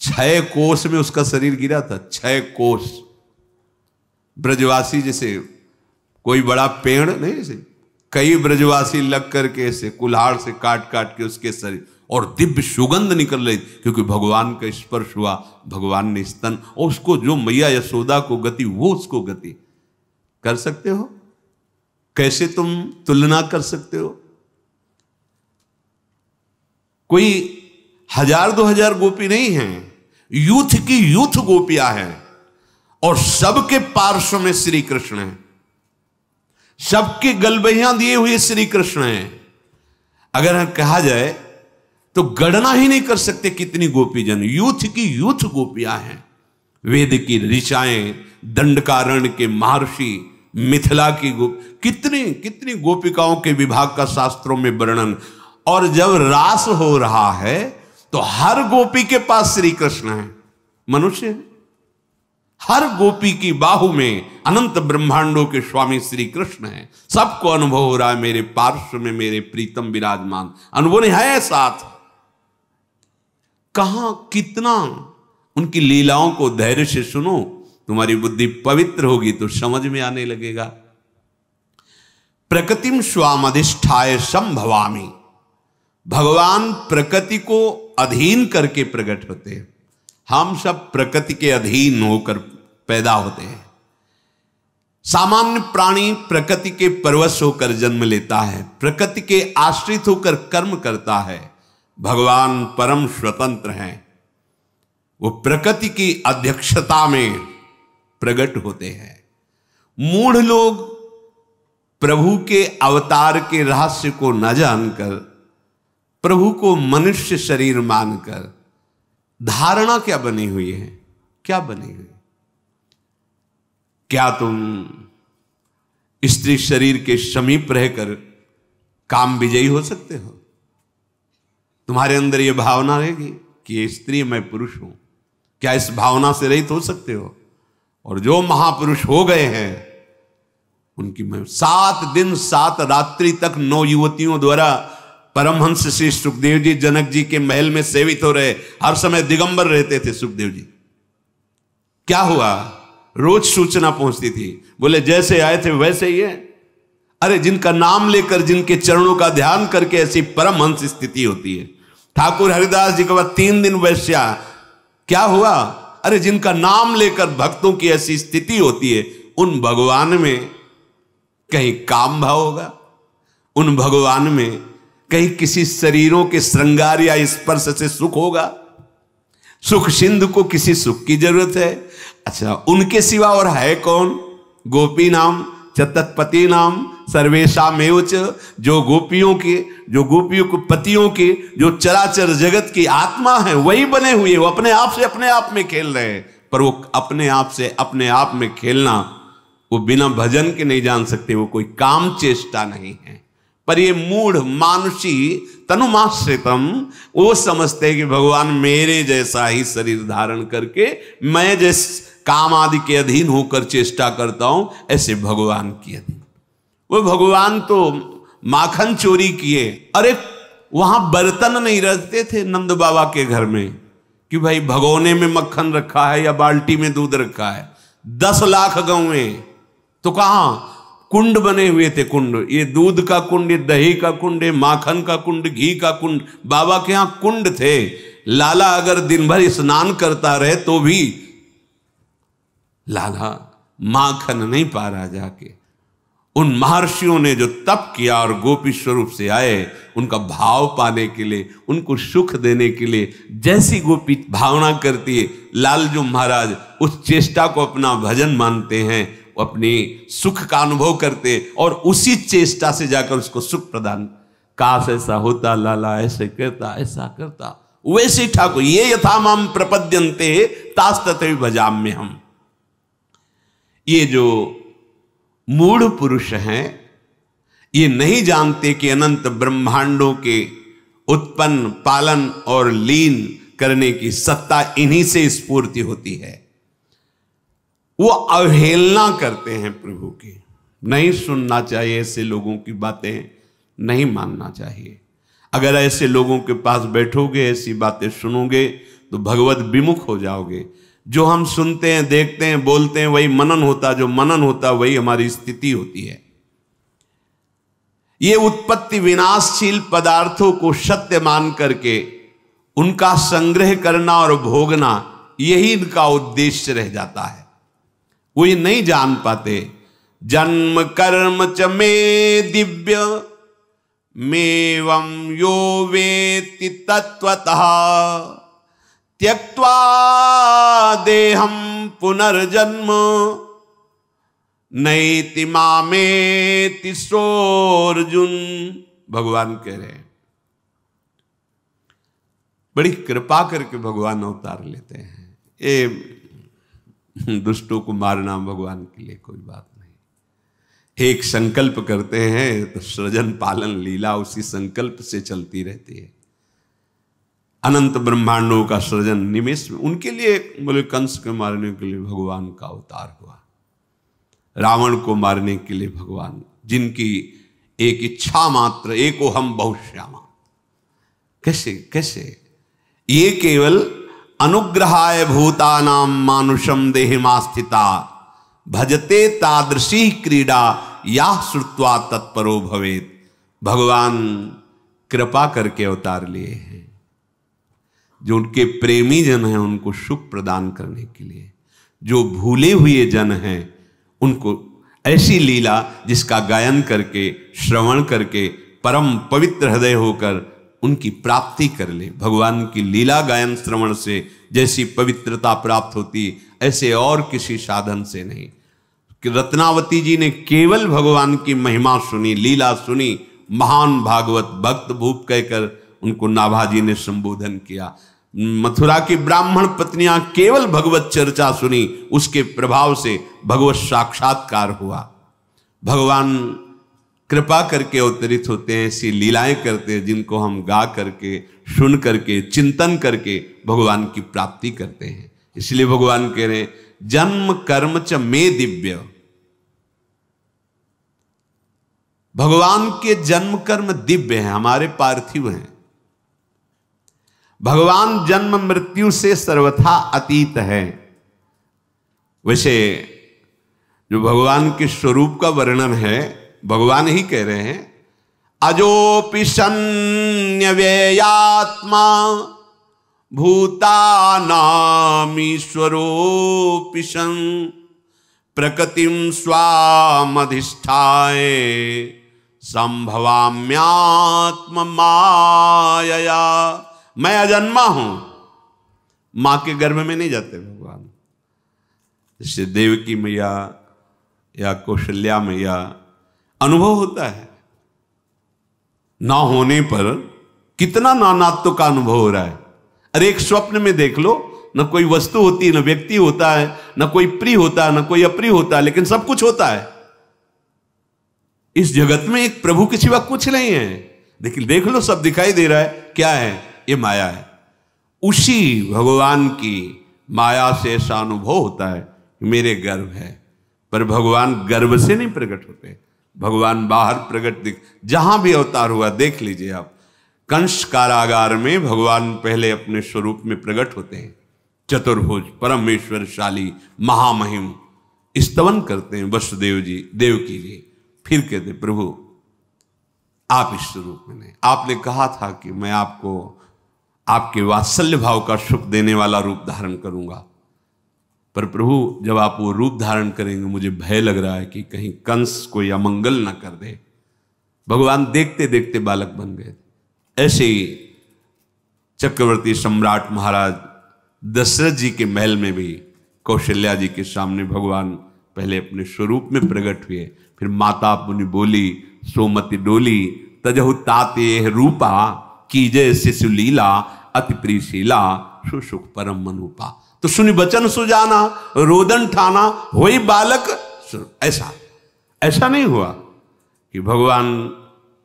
6 कोस में उसका शरीर गिरा था, 6 कोस। ब्रजवासी जैसे कोई बड़ा पेड़ नहीं, जैसे कई ब्रजवासी लग करके ऐसे कुल्हाड़ से काट काट के उसके शरीर, और दिव्य सुगंध निकल रही, क्योंकि भगवान का स्पर्श हुआ, भगवान ने स्तन, और उसको जो मैया यशोदा को गति, वो उसको गति। कर सकते हो? कैसे तुम तुलना कर सकते हो? कोई 1000-2000 गोपी नहीं है, यूथ की यूथ गोपियां हैं, और सबके पार्श्व में श्री कृष्ण है, सबके गलबैयां दिए हुए श्री कृष्ण हैं। अगर कहा जाए तो गणना ही नहीं कर सकते कितनी गोपीजन, यूथ की यूथ गोपियां हैं। वेद की ऋचाएं, दंडकारण्य के महर्षि, मिथिला की कितनी कितनी गोपिकाओं के विभाग का शास्त्रों में वर्णन। और जब रास हो रहा है तो हर गोपी के पास श्री कृष्ण है, मनुष्य है। हर गोपी की बाहु में अनंत ब्रह्मांडों के स्वामी श्री कृष्ण है। सबको अनुभव हो रहा है, मेरे पार्श्व में मेरे प्रीतम विराजमान। अनुभव नहीं है साथ, कहां कितना उनकी लीलाओं को धैर्य से सुनो, तुम्हारी बुद्धि पवित्र होगी तो समझ में आने लगेगा। प्रकृतिम स्वामधिष्ठाय संभवामि, भगवान प्रकृति को अधीन करके प्रकट होते हैं। हम सब प्रकृति के अधीन होकर पैदा होते हैं। सामान्य प्राणी प्रकृति के परवश होकर जन्म लेता है, प्रकृति के आश्रित होकर कर्म करता है। भगवान परम स्वतंत्र हैं, वो प्रकृति की अध्यक्षता में प्रकट होते हैं। मूढ़ लोग प्रभु के अवतार के रहस्य को न जानकर, प्रभु को मनुष्य शरीर मानकर धारणा क्या बनी हुई है? क्या बनी हुई? क्या तुम स्त्री शरीर के समीप रहकर काम विजयी हो सकते हो? तुम्हारे अंदर यह भावना रहेगी कि ये स्त्री मैं पुरुष हूं? क्या इस भावना से रहित हो सकते हो? और जो महापुरुष हो गए हैं उनकी मैं 7 दिन 7 रात्रि तक 9 युवतियों द्वारा परमहंस श्री सुखदेव जी जनक जी के महल में सेवित हो रहे, हर समय दिगंबर रहते थे सुखदेव जी। क्या हुआ? रोज सूचना पहुंचती थी, बोले जैसे आए थे वैसे ही है। अरे जिनका नाम लेकर, जिनके चरणों का ध्यान करके ऐसी परमहंस स्थिति होती है। ठाकुर हरिदास जी के बाद 3 दिन वैश्या, क्या हुआ? अरे जिनका नाम लेकर भक्तों की ऐसी स्थिति होती है, उन भगवान में कहीं काम भाव होगा? उन भगवान में कहीं किसी शरीरों के श्रृंगार या स्पर्श से सुख होगा? सुख सिंधु को किसी सुख की जरूरत है? अच्छा, उनके सिवा और है कौन? गोपी नाम च तत्पति नाम सर्वेशामेव च, जो गोपियों को पतियों के, जो चराचर जगत की आत्मा है वही बने हुए, वो अपने आप से अपने आप में खेल रहे हैं। पर वो अपने आप से अपने आप में खेलना वो बिना भजन के नहीं जान सकते, वो कोई काम चेष्टा नहीं है। पर ये मूढ़ मानुषी तनुमाश्रितम वो समझते हैं कि भगवान मेरे जैसा ही शरीर धारण करके मैं जिस काम आदि के अधीन होकर चेष्टा करता हूं, ऐसे भगवान के अधीन। वो भगवान तो माखन चोरी किए। अरे वहां बर्तन नहीं रखते थे नंद बाबा के घर में कि भाई भगोने में मक्खन रखा है या बाल्टी में दूध रखा है। 10 लाख गौएं तो कहां कुंड बने हुए थे। कुंड, ये दूध का कुंड, ये दही का कुंड, ये माखन का कुंड, घी का कुंड, बाबा के यहां कुंड थे। लाला अगर दिन भर स्नान करता रहे तो भी लाला माखन नहीं पा रहा जाके। उन महर्षियों ने जो तप किया और गोपी स्वरूप से आए, उनका भाव पाने के लिए, उनको सुख देने के लिए, जैसी गोपी भावना करती है, लालजू महाराज उस चेष्टा को अपना भजन मानते हैं, अपनी सुख का अनुभव करते और उसी चेष्टा से जाकर उसको सुख प्रदान। काश ऐसा होता, लाला ऐसे करता, ऐसा करता, वैसे ठाकुर ये यथा माम प्रपद्यन्ते तास्तथैव भजाम्य हम। ये जो मूढ़ पुरुष हैं, ये नहीं जानते कि अनंत ब्रह्मांडों के उत्पन्न, पालन और लीन करने की सत्ता इन्हीं से स्फूर्ति होती है। वो अवहेलना करते हैं प्रभु की। नहीं सुनना चाहिए ऐसे लोगों की बातें, नहीं मानना चाहिए। अगर ऐसे लोगों के पास बैठोगे, ऐसी बातें सुनोगे तो भगवत विमुख हो जाओगे। जो हम सुनते हैं, देखते हैं, बोलते हैं वही मनन होता, जो मनन होता वही हमारी स्थिति होती है। ये उत्पत्ति विनाशशील पदार्थों को सत्य मान करके उनका संग्रह करना और भोगना, यही इनका उद्देश्य रह जाता है। वो ये नहीं जान पाते। जन्म कर्म च मे दिव्य मेवं यो वेत्ति तत्वतः त्यक्त्वा देहं पुनर्जन्म नैति मामेति सोऽर्जुन। भगवान कह रहे हैं, बड़ी कृपा करके भगवान अवतार लेते हैं। ये दुष्टों को मारना भगवान के लिए कोई बात नहीं। एक संकल्प करते हैं तो सृजन पालन लीला उसी संकल्प से चलती रहती है। अनंत ब्रह्मांडों का सृजन निमेष में उनके लिए, बोले कंस को मारने के लिए भगवान का अवतार हुआ, रावण को मारने के लिए भगवान, जिनकी एक इच्छा मात्र, एको हम बहुश्यामा। कैसे कैसे ये केवल अनुग्रहाय भूतानां मानुषम देहिमास्थिता भजते तादृशी क्रीडा या श्रुत्वा तत्परो भवेत। भगवान कृपा करके अवतार लिए हैं, जो उनके प्रेमी जन हैं उनको सुख प्रदान करने के लिए, जो भूले हुए जन हैं उनको ऐसी लीला जिसका गायन करके, श्रवण करके परम पवित्र हृदय होकर उनकी प्राप्ति कर ले। भगवान की लीला गायन श्रवण से जैसी पवित्रता प्राप्त होती, ऐसे और किसी साधन से नहीं। कि रत्नावती जी ने केवल भगवान की महिमा सुनी, लीला सुनी, महान भागवत भक्त भूप कहकर उनको नाभाजी ने संबोधन किया। मथुरा की ब्राह्मण पत्नियां केवल भगवत चर्चा सुनी, उसके प्रभाव से भगवत साक्षात्कार हुआ। भगवान कृपा करके अवतरित होते हैं, ऐसी लीलाएं करते हैं जिनको हम गा करके, सुन करके, चिंतन करके भगवान की प्राप्ति करते हैं। इसलिए भगवान कह रहे हैं जन्म कर्म च में दिव्य। भगवान के जन्म कर्म दिव्य हैं, हमारे पार्थिव हैं। भगवान जन्म मृत्यु से सर्वथा अतीत है। वैसे जो भगवान के स्वरूप का वर्णन है, भगवान ही कह रहे हैं अजोपि सन्न्यव्ययात्मा भूतानामीश्वरोऽपि सन् प्रकृतिं स्वामधिष्ठाय संभवाम्यात्म मायया। मैं अजन्मा हूं, मां के गर्भ में नहीं जाते भगवान। जैसे देवकी मैया या कौशल्या मैया अनुभव होता है, ना होने पर कितना नानात्व का अनुभव हो रहा है। अरे एक स्वप्न में देख लो, न कोई वस्तु होती है, न व्यक्ति होता है, न कोई प्रिय होता है, न कोई अप्रिय होता है, लेकिन सब कुछ होता है। इस जगत में एक प्रभु के सिवा कुछ नहीं है। लेकिन देख लो, सब दिखाई दे रहा है, क्या है? ये माया है। उसी भगवान की माया से ऐसा अनुभव होता है कि मेरे गर्भ है, पर भगवान गर्भ से नहीं प्रकट होते। भगवान बाहर प्रकट जहां भी अवतार हुआ देख लीजिए आप। कंस कारागार में भगवान पहले अपने स्वरूप में प्रकट होते हैं, चतुर्भुज परमेश्वरशाली महामहिम स्तवन करते हैं वसुदेव जी, देवकी जी। फिर कहते प्रभु आप इस स्वरूप में नहीं, आपने कहा था कि मैं आपको आपके वात्सल्य भाव का सुख देने वाला रूप धारण करूंगा, पर प्रभु जब आप वो रूप धारण करेंगे मुझे भय लग रहा है कि कहीं कंस कोई अमंगल ना कर दे। भगवान देखते देखते बालक बन गए। ऐसे ही चक्रवर्ती सम्राट महाराज दशरथ जी के महल में भी कौशल्या जी के सामने भगवान पहले अपने स्वरूप में प्रकट हुए। फिर माता पुनि बोली सोमति डोली तजहु ताते रूपा कीजय शिशु लीला अति प्रीशीला सुसुख परम मनुपा। तो सुनि बचन सुजाना रोदन ठाना होई बालक। ऐसा नहीं हुआ कि भगवान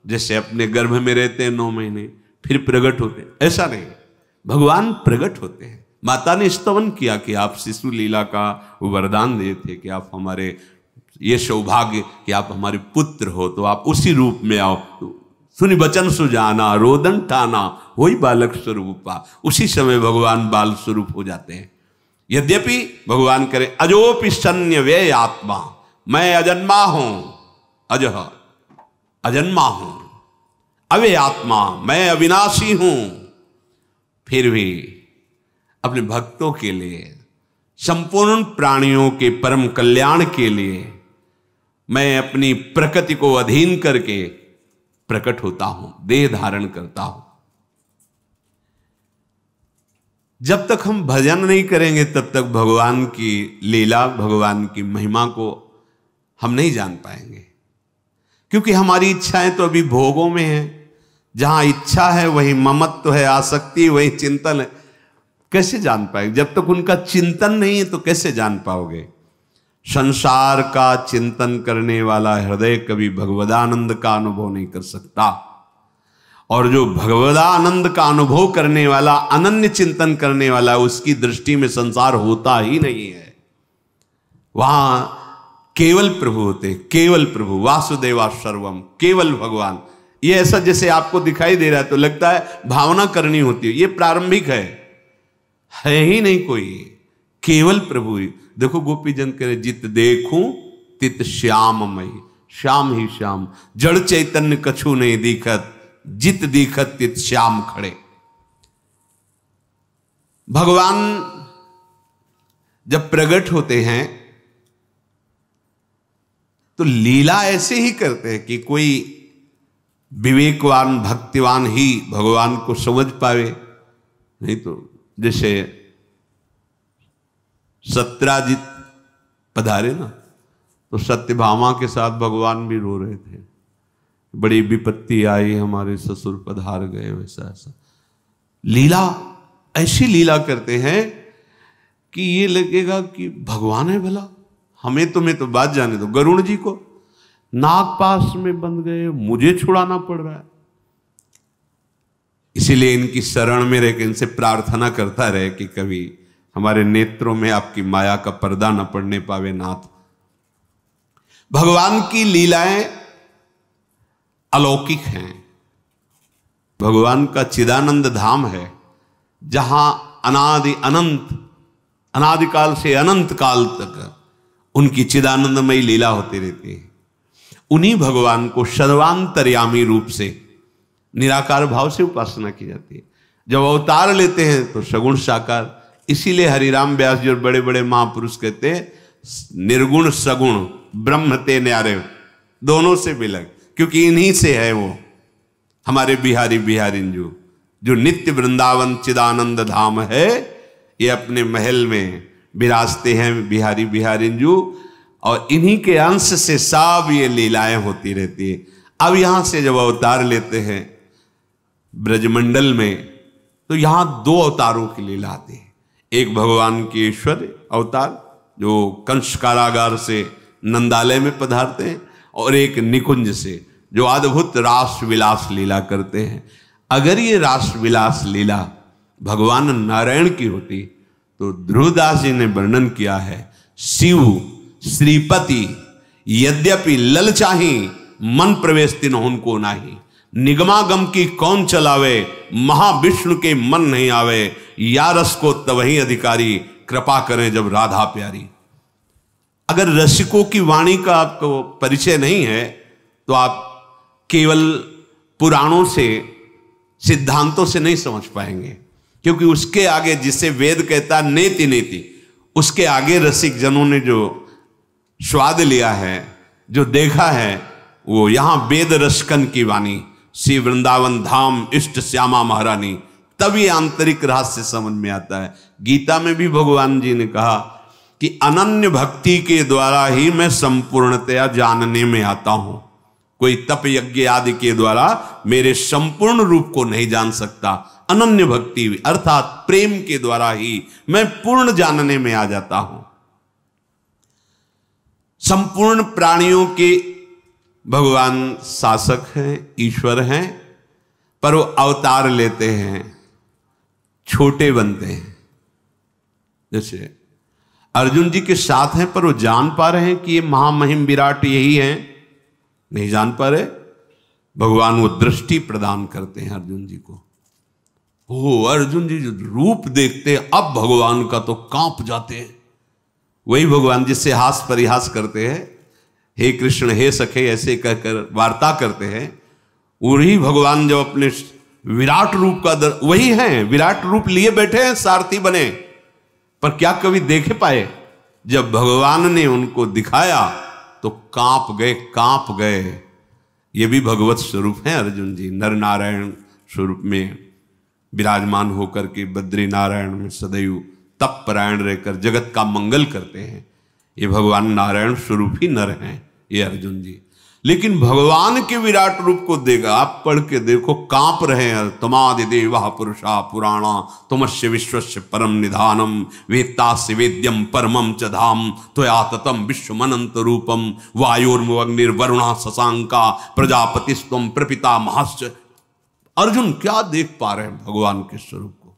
जैसे अपने गर्भ में रहते हैं 9 महीने फिर प्रकट होते हैं, ऐसा नहीं। भगवान प्रकट होते हैं। माता ने स्तवन किया कि आप शिशु लीला का वरदान दिए थे कि आप हमारे, ये सौभाग्य कि आप हमारे पुत्र हो, तो आप उसी रूप में आओ। सुनि बचन सुजाना रोदन ठाना वही बालक स्वरूपा। उसी समय भगवान बाल स्वरूप हो जाते हैं। यद्यपि भगवान करे अजोपि सन्न्य व्यय आत्मा, मैं अजन्मा हूं, अजह अजन्मा हूं, अव्यय आत्मा, मैं अविनाशी हूं, फिर भी अपने भक्तों के लिए, संपूर्ण प्राणियों के परम कल्याण के लिए मैं अपनी प्रकृति को अधीन करके प्रकट होता हूं, देह धारण करता हूं। जब तक हम भजन नहीं करेंगे तब तक भगवान की लीला, भगवान की महिमा को हम नहीं जान पाएंगे, क्योंकि हमारी इच्छाएं तो अभी भोगों में है। जहां इच्छा है वही ममत्व है, आसक्ति वही चिंतन है। कैसे जान पाएंगे? जब तक उनका चिंतन नहीं है तो कैसे जान पाओगे? संसार का चिंतन करने वाला हृदय कभी भगवदानंद का अनुभव नहीं कर सकता, और जो भगवदानंद का अनुभव करने वाला, अनन्य चिंतन करने वाला, उसकी दृष्टि में संसार होता ही नहीं है। वहां केवल प्रभु होते, केवल प्रभु, वासुदेवा सर्वम, केवल भगवान। ये ऐसा जैसे आपको दिखाई दे रहा है तो लगता है भावना करनी होती है, ये प्रारंभिक है ही नहीं कोई, केवल प्रभु ही। देखो गोपी जन कह रहे जित देखूं तित श्याममय, श्याम ही श्याम, जड़ चैतन्य कछु नहीं दिखत, जित दिखत तित श्याम खड़े। भगवान जब प्रकट होते हैं तो लीला ऐसे ही करते हैं कि कोई विवेकवान भक्तिवान ही भगवान को समझ पावे, नहीं तो जैसे सत्राजित पधारे ना, तो सत्यभामा के साथ भगवान भी रो रहे थे, बड़ी विपत्ति आई, हमारे ससुर पधार गए, वैसा ऐसा। लीला, ऐसी लीला करते हैं कि ये लगेगा कि भगवान है भला। तुम्हें तो बात जाने दो, गरुड़ जी को नागपाश में बंध गए, मुझे छुड़ाना पड़ रहा है। इसीलिए इनकी शरण में रह के इनसे प्रार्थना करता रहे कि कभी हमारे नेत्रों में आपकी माया का पर्दा न पड़ने पावे नाथ। भगवान की लीलाएं अलौकिक हैं। भगवान का चिदानंद धाम है, जहां अनादिकाल से अनंत काल तक उनकी चिदानंदमयी लीला होती रहती है। उन्हीं भगवान को सर्वांतर्यामी रूप से निराकार भाव से उपासना की जाती है। जब अवतार लेते हैं तो सगुण साकार। इसीलिए हरिराम व्यास जी और बड़े बड़े महापुरुष कहते हैं निर्गुण सगुण ब्रह्म ते न्यारे, दोनों से विलग, क्योंकि इन्हीं से है वो हमारे बिहारी बिहारिंजू, जो नित्य वृंदावन चिदानंद धाम है। ये अपने महल में विराजते हैं बिहारी बिहारिंजू, और इन्हीं के अंश से सब ये लीलाएं होती रहती है। अब यहां से जब अवतार लेते हैं ब्रजमंडल में, तो यहां दो अवतारों की लीला आती है। एक भगवान के ईश्वर अवतार जो कंस कारागार से नंदालय में पधारते हैं, और एक निकुंज से जो अद्भुत रास विलास लीला करते हैं। अगर ये रास विलास लीला भगवान नारायण की होती तो ध्रुवदास जी ने वर्णन किया है, शिव श्रीपति यद्यपि ललचाही मन प्रवेश तिन उनको नाही, निगमागम की कौन चलावे महाविष्णु के मन नहीं आवे, या रस को तवही अधिकारी कृपा करें जब राधा प्यारी। अगर रसिकों की वाणी का आपको परिचय नहीं है तो आप केवल पुराणों से सिद्धांतों से नहीं समझ पाएंगे, क्योंकि उसके आगे जिसे वेद कहता नेति नेति, उसके आगे रसिक जनों ने जो स्वाद लिया है, जो देखा है, वो यहां वेद रसकन की वाणी, श्री वृंदावन धाम इष्ट श्यामा महारानी, तभी आंतरिक रहस्य समझ में आता है। गीता में भी भगवान जी ने कहा कि अनन्य भक्ति के द्वारा ही मैं संपूर्णतया जानने में आता हूं। कोई तप यज्ञ आदि के द्वारा मेरे संपूर्ण रूप को नहीं जान सकता। अनन्य भक्ति अर्थात प्रेम के द्वारा ही मैं पूर्ण जानने में आ जाता हूं। संपूर्ण प्राणियों के भगवान शासक हैं, ईश्वर हैं, पर वो अवतार लेते हैं, छोटे बनते हैं। जैसे अर्जुन जी के साथ हैं, पर वो जान पा रहे हैं कि ये महामहिम विराट यही हैं, नहीं जान पा रहे। भगवान वो दृष्टि प्रदान करते हैं अर्जुन जी को। ओ अर्जुन जी जो रूप देखते हैं अब भगवान का तो कांप जाते हैं। वही भगवान जिससे हास परिहास करते हैं, हे कृष्ण हे सखे ऐसे कहकर वार्ता करते हैं, वही भगवान जब अपने विराट रूप का वही हैं, विराट रूप लिए बैठे हैं, सारथी बने, पर क्या कभी देखे पाए? जब भगवान ने उनको दिखाया तो कांप गए। ये भी भगवत स्वरूप है अर्जुन जी, नर नारायण स्वरूप में विराजमान होकर के बद्री नारायण में सदैव तप परायण रहकर जगत का मंगल करते हैं। ये भगवान नारायण स्वरूप ही नर हैं ये अर्जुन जी। लेकिन भगवान के विराट रूप को देखा, आप पढ़ के देखो, कांप रहे हैं। तमादि देवा पुरुषा पुराणा तुमस्य विश्वस्य परम निधानम वेत्तास्य वेद्यम परमम च धाम त्वया ततम विश्वमनंत रूपम वायुर्मग्निर्वरुणा शशांका प्रजापतिस्त्वं प्रपिता महश्च। अर्जुन क्या देख पा रहे हैं भगवान के स्वरूप को।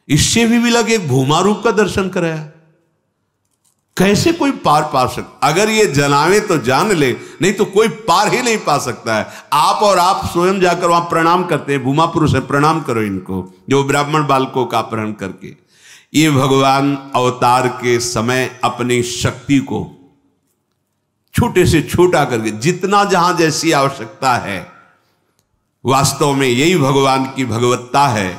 इससे भी लगे एक भूमा रूप का दर्शन कराया। कैसे कोई पार पा सकता? अगर ये जनावे तो जान ले, नहीं तो कोई पार ही नहीं पा सकता है। आप और आप स्वयं जाकर वहां प्रणाम करते हैं, भूमा पुरुष है, प्रणाम करो इनको, जो ब्राह्मण बालकों का अपहरण करके। ये भगवान अवतार के समय अपनी शक्ति को छोटे से छोटा करके, जितना जहां जैसी आवश्यकता है, वास्तव में यही भगवान की भगवत्ता है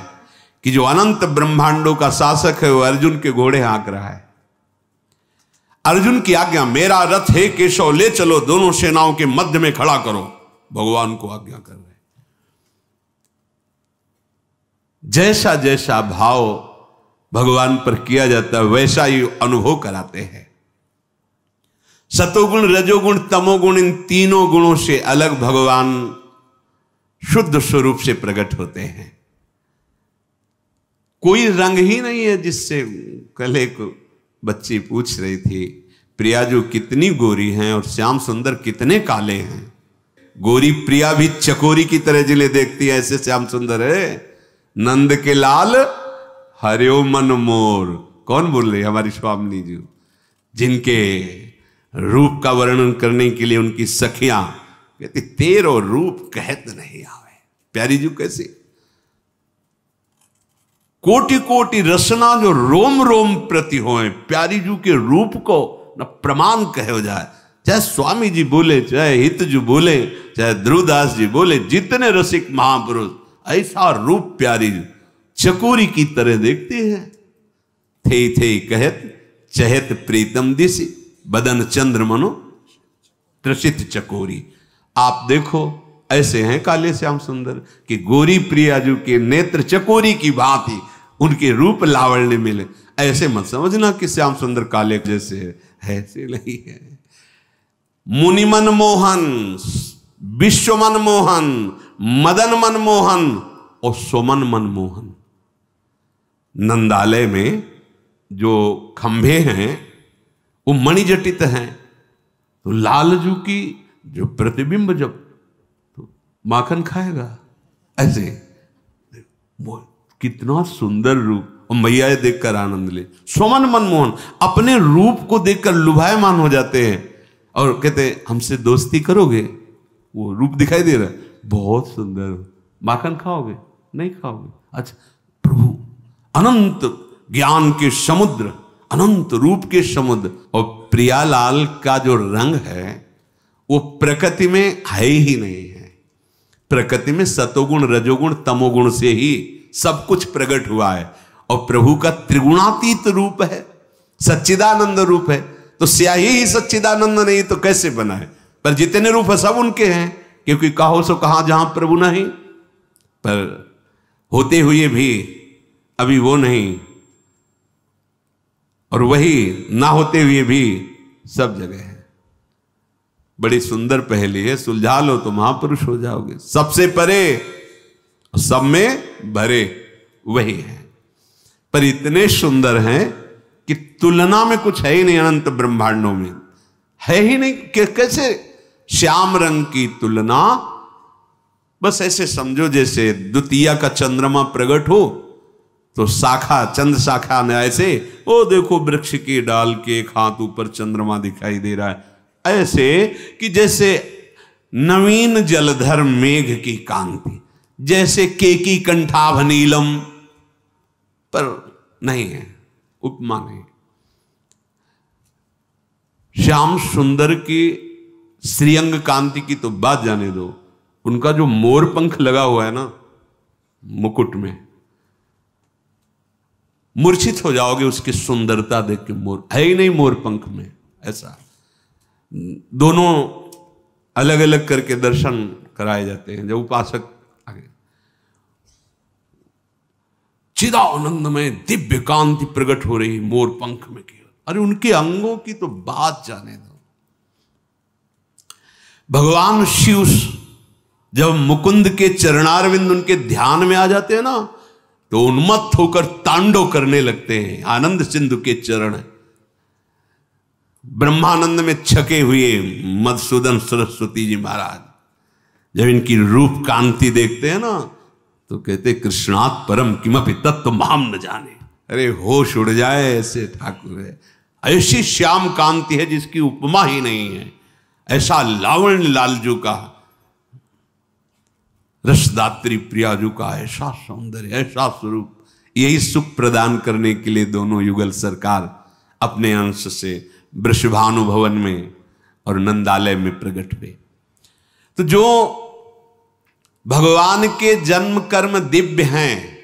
कि जो अनंत ब्रह्मांडों का शासक है वो अर्जुन के घोड़े हाँक रहा है। अर्जुन की आज्ञा, मेरा रथ है केशव ले चलो, दोनों सेनाओं के मध्य में खड़ा करो, भगवान को आज्ञा कर रहे। जैसा जैसा भाव भगवान पर किया जाता है वैसा ही अनुभव कराते हैं। सतोगुण, रजोगुण, तमोगुण, इन तीनों गुणों से अलग भगवान शुद्ध स्वरूप से प्रकट होते हैं। कोई रंग ही नहीं है जिससे, कल एक बच्ची पूछ रही थी, प्रिया जो कितनी गोरी हैं और श्याम सुंदर कितने काले हैं। गोरी प्रिया भी चकोरी की तरह जिन्हें देखती है, ऐसे श्याम सुंदर है। नंद के लाल हरियो मन मोर, कौन बोल रही है? हमारी स्वामिनी जी, जिनके रूप का वर्णन करने के लिए उनकी सखियां कहती तेरो रूप कहत नहीं आवे। प्यारी जी कैसे कोटि कोटि रसना जो रोम रोम प्रति होए, प्यारी जी के रूप को न प्रमाण कहे जाए। चाहे स्वामी जी बोले, चाहे हित जी बोले, चाहे ध्रुवदास जी बोले, जितने रसिक महापुरुष, ऐसा रूप प्यारी जी चकोरी की तरह देखते हैं। थे कहत चहत प्रीतम दिशि, बदन चंद्र मनो त्रसित चकोरी। आप देखो ऐसे हैं काले श्याम सुंदर कि गोरी प्रियाजू के नेत्र चकोरी की भांति उनके रूप लावण्य मिले। ऐसे मत समझना कि श्याम सुंदर काले जैसे है, ऐसे नहीं है। मुनि मन मोहन, विश्व मन मोहन, मदन मन मोहन और सुमन मन मोहन। नंदालय में जो खंभे हैं वो मणिजटित हैं, तो लालजू की जो प्रतिबिंब जब तो माखन खाएगा, ऐसे कितना सुंदर रूप। और मैया देखकर आनंद ले। स्वमन मनमोहन, अपने रूप को देखकर लुभायमान हो जाते हैं और कहते हैं हमसे दोस्ती करोगे? वो रूप दिखाई दे रहा है, बहुत सुंदर, माखन खाओगे? नहीं खाओगे। अच्छा, प्रभु अनंत ज्ञान के समुद्र, अनंत रूप के समुद्र। और प्रियालाल का जो रंग है वो प्रकृति में है ही नहीं है। प्रकृति में सतोगुण, रजोगुण, तमोगुण से ही सब कुछ प्रकट हुआ है। और प्रभु का त्रिगुणातीत रूप है, सच्चिदानंद रूप है। तो स्याही ही सच्चिदानंद नहीं तो कैसे बना है? पर जितने रूप है सब उनके हैं, क्योंकि कहो सो कहां जहां प्रभु नहीं। पर होते हुए भी अभी वो नहीं, और वही ना होते हुए भी सब जगह है। बड़ी सुंदर पहेली है, सुलझा लो तो महापुरुष हो जाओगे। सबसे परे सब में भरे वही है। पर इतने सुंदर हैं कि तुलना में कुछ है ही नहीं। अनंत ब्रह्मांडों में है ही नहीं कि कैसे श्याम रंग की तुलना। बस ऐसे समझो जैसे द्वितीया का चंद्रमा प्रकट हो तो शाखा, चंद्र शाखा ने ऐसे, ओ देखो वृक्ष की डाल के एक हाथ ऊपर चंद्रमा दिखाई दे रहा है। ऐसे कि जैसे नवीन जलधर मेघ की कांति, जैसे केकी कंठाभ नीलम, पर नहीं है, उपमा नहीं। श्याम सुंदर की श्रीअंग कांति की तो बात जाने दो। उनका जो मोर पंख लगा हुआ है ना मुकुट में, मूर्छित हो जाओगे उसकी सुंदरता देख के। मोर है ही नहीं मोर पंख में ऐसा। दोनों अलग अलग करके दर्शन कराए जाते हैं। जब उपासक आगे चिदानंद में दिव्य कांति प्रकट हो रही मोर पंख में की, अरे उनके अंगों की तो बात जाने दो। भगवान शिव जब मुकुंद के चरणारविंद उनके ध्यान में आ जाते हैं ना तो उन्मत्त होकर तांडव करने लगते हैं। आनंद सिंधु के चरण, ब्रह्मानंद में छके हुए मधुसूदन सरस्वती जी महाराज जब इनकी रूप कांति देखते हैं ना तो कहते कृष्णात् परम किमपि तत्व माम न जाने। अरे होश उड़ जाए, ऐसे ठाकुर है। ऐसी श्याम कांति है जिसकी उपमा ही नहीं है। ऐसा लावण्य लालजू का, रसदात्री प्रियाजू का ऐसा सौंदर्य, ऐसा स्वरूप। यही सुख प्रदान करने के लिए दोनों युगल सरकार अपने अंश से वृषभानु भवन में और नंदालय में प्रकट हुए। तो जो भगवान के जन्म कर्म दिव्य हैं,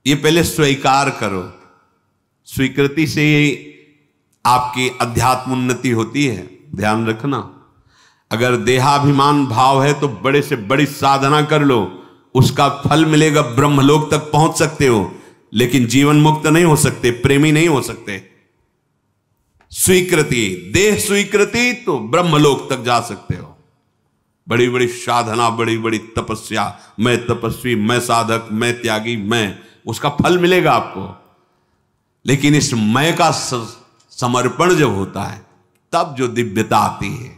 ये पहले स्वीकार करो। स्वीकृति से ही आपकी अध्यात्म उन्नति होती है, ध्यान रखना। अगर देहाभिमान भाव है तो बड़े से बड़ी साधना कर लो, उसका फल मिलेगा, ब्रह्मलोक तक पहुंच सकते हो, लेकिन जीवन मुक्त नहीं हो सकते, प्रेमी नहीं हो सकते। स्वीकृति, देह स्वीकृति तो ब्रह्मलोक तक जा सकते हो। बड़ी बड़ी साधना, बड़ी बड़ी तपस्या, मैं तपस्वी, मैं साधक, मैं त्यागी, मैं, उसका फल मिलेगा आपको। लेकिन इस मैं का समर्पण जब होता है तब जो दिव्यता आती है।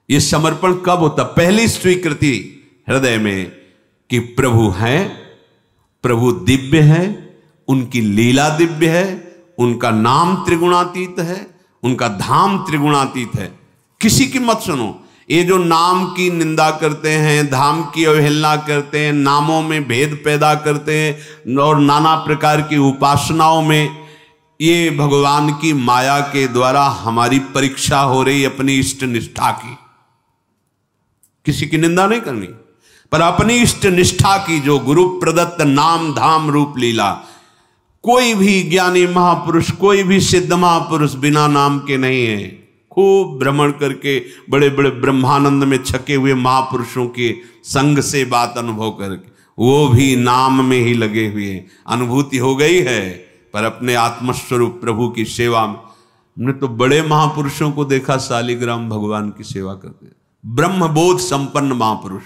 ये समर्पण कब होता? पहली स्वीकृति हृदय में कि प्रभु हैं, प्रभु दिव्य है, उनकी लीला दिव्य है, उनका नाम त्रिगुणातीत है, उनका धाम त्रिगुणातीत है। किसी की मत सुनो। ये जो नाम की निंदा करते हैं, धाम की अवहेलना करते हैं, नामों में भेद पैदा करते हैं और नाना प्रकार की उपासनाओं में, ये भगवान की माया के द्वारा हमारी परीक्षा हो रही अपनी इष्ट निष्ठा की। किसी की निंदा नहीं करनी, पर अपनी इष्ट निष्ठा की, जो गुरु प्रदत्त नाम धाम रूप लीला। कोई भी ज्ञानी महापुरुष, कोई भी सिद्ध महापुरुष बिना नाम के नहीं है। खूब भ्रमण करके बड़े बड़े ब्रह्मानंद में छके हुए महापुरुषों के संग से बात अनुभव करके, वो भी नाम में ही लगे हुए। अनुभूति हो गई है, पर अपने आत्मस्वरूप प्रभु की सेवा में। हमने तो बड़े महापुरुषों को देखा शालिग्राम भगवान की सेवा करते, ब्रह्मबोध संपन्न महापुरुष।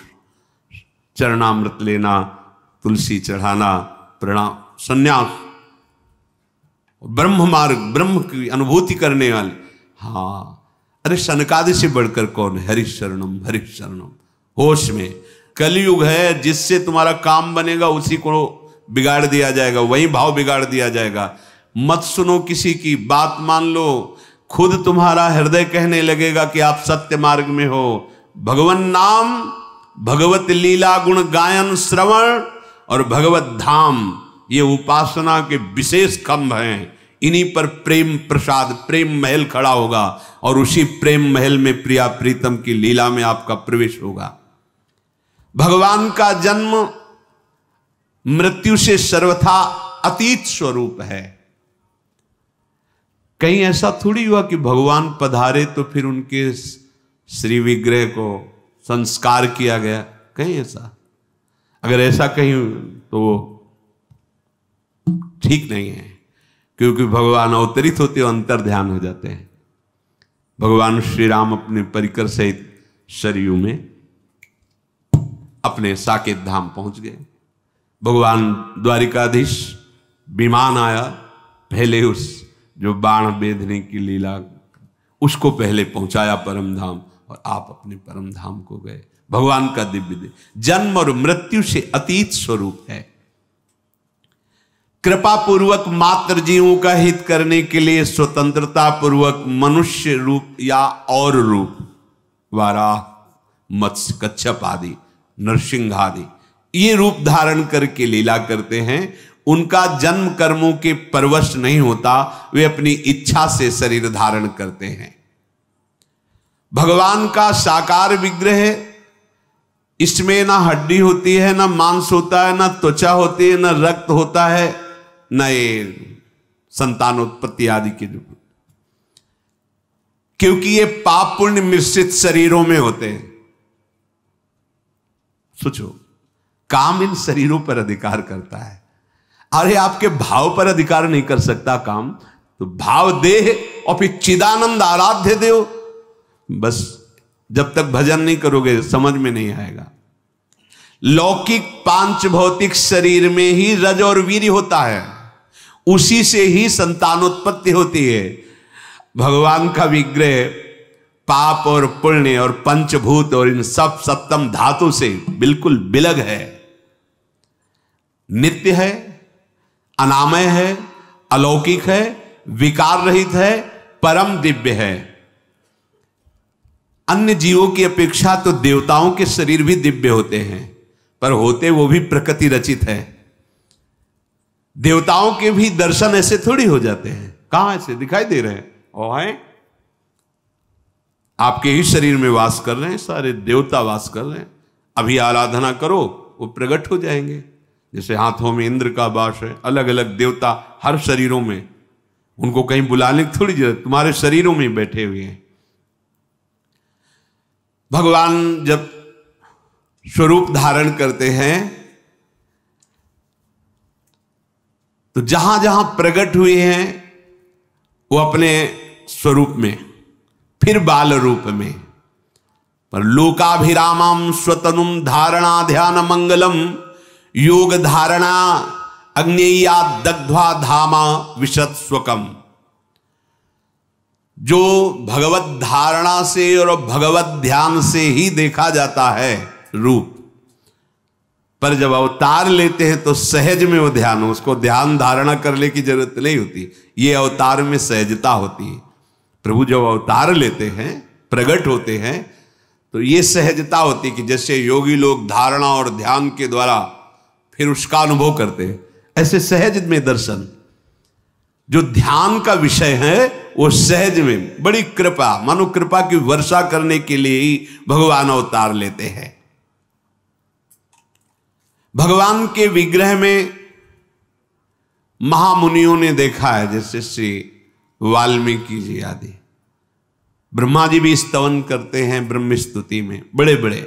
चरणामृत लेना, तुलसी चढ़ाना, प्रणाम, संन्यास, ब्रह्म मार्ग, ब्रह्म की अनुभूति करने वाले। हाँ, अरे सनकादि से बढ़कर कौन है? हरिशरणम हरिशरणम। होश में कलयुग है, जिससे तुम्हारा काम बनेगा उसी को बिगाड़ दिया जाएगा, वही भाव बिगाड़ दिया जाएगा। मत सुनो किसी की बात, मान लो खुद तुम्हारा हृदय कहने लगेगा कि आप सत्य मार्ग में हो। भगवन नाम, भगवत लीला गुण गायन श्रवण और भगवत धाम, ये उपासना के विशेष खंभ हैं। इन्हीं पर प्रेम प्रसाद, प्रेम महल खड़ा होगा और उसी प्रेम महल में प्रिया प्रीतम की लीला में आपका प्रवेश होगा। भगवान का जन्म मृत्यु से सर्वथा अतीत स्वरूप है। कहीं ऐसा थोड़ी हुआ कि भगवान पधारे तो फिर उनके श्री विग्रह को संस्कार किया गया, कहीं ऐसा? अगर ऐसा कहीं तो ठीक नहीं है, क्योंकि भगवान अवतरित होते हो अंतर ध्यान हो जाते हैं। भगवान श्री राम अपने परिकर सहित सरयू में अपने साकेत धाम पहुंच गए। भगवान द्वारिकाधीश विमान आया, पहले उस जो बाण बेधने की लीला उसको पहले पहुंचाया परम धाम, और आप अपने परम धाम को गए। भगवान का दिव्य जन्म और मृत्यु से अतीत स्वरूप है। कृपा पूर्वक मात्र जीवों का हित करने के लिए स्वतंत्रता पूर्वक मनुष्य रूप या और रूप, वाराह, मत्स्य, कच्छप आदि, नरसिंह आदि, ये रूप धारण करके लीला करते हैं। उनका जन्म कर्मों के परवश नहीं होता, वे अपनी इच्छा से शरीर धारण करते हैं। भगवान का साकार विग्रह, इसमें ना हड्डी होती है, ना मांस होता है, ना त्वचा होती है, ना रक्त होता है, न ये संतानोत्पत्ति आदि के रूप, क्योंकि ये पाप पुण्य मिश्रित शरीरों में होते हैं। सोचो, काम इन शरीरों पर अधिकार करता है। अरे आपके भाव पर अधिकार नहीं कर सकता काम, तो भाव देह और फिर चिदानंद आराध्य देव। बस जब तक भजन नहीं करोगे समझ में नहीं आएगा। लौकिक पांच भौतिक शरीर में ही रज और वीर्य होता है, उसी से ही संतानोत्पत्ति होती है। भगवान का विग्रह पाप और पुण्य और पंचभूत और इन सब सप्तम धातु से बिल्कुल बिलग है, नित्य है, अनामय है, अलौकिक है, विकार रहित है, परम दिव्य है। अन्य जीवों की अपेक्षा तो देवताओं के शरीर भी दिव्य होते हैं, पर होते वो भी प्रकृति रचित है। देवताओं के भी दर्शन ऐसे थोड़ी हो जाते हैं, कहां ऐसे दिखाई दे रहे हैं? और हैं आपके ही शरीर में वास कर रहे हैं, सारे देवता वास कर रहे हैं। अभी आराधना करो, वो प्रकट हो जाएंगे। जैसे हाथों में इंद्र का वास है, अलग अलग देवता हर शरीरों में, उनको कहीं बुलाने की थोड़ी जरूरत, तुम्हारे शरीरों में बैठे हुए हैं। भगवान जब स्वरूप धारण करते हैं तो जहां जहां प्रकट हुए हैं वो अपने स्वरूप में, फिर बाल रूप में। पर लोकाभिरामम स्वतनुम धारणा ध्यान मंगलम योग धारणा अग्नेया दग्ध्वा धामा विशत स्वकम। जो भगवत धारणा से और भगवत ध्यान से ही देखा जाता है रूप, पर जब अवतार लेते हैं तो सहज में वो ध्यान हो, उसको ध्यान धारणा करने की जरूरत नहीं होती। ये अवतार में सहजता होती है। प्रभु जब अवतार लेते हैं, प्रकट होते हैं, तो ये सहजता होती है कि जैसे योगी लोग धारणा और ध्यान के द्वारा फिर उसका अनुभव करते हैं, ऐसे सहज में दर्शन। जो ध्यान का विषय है वो सहज में, बड़ी कृपा, मानो कृपा की वर्षा करने के लिए ही भगवान अवतार लेते हैं। भगवान के विग्रह में महामुनियों ने देखा है, जैसे श्री वाल्मीकि जी आदि, ब्रह्मा जी भी स्तवन करते हैं ब्रह्म स्तुति में, बड़े बड़े।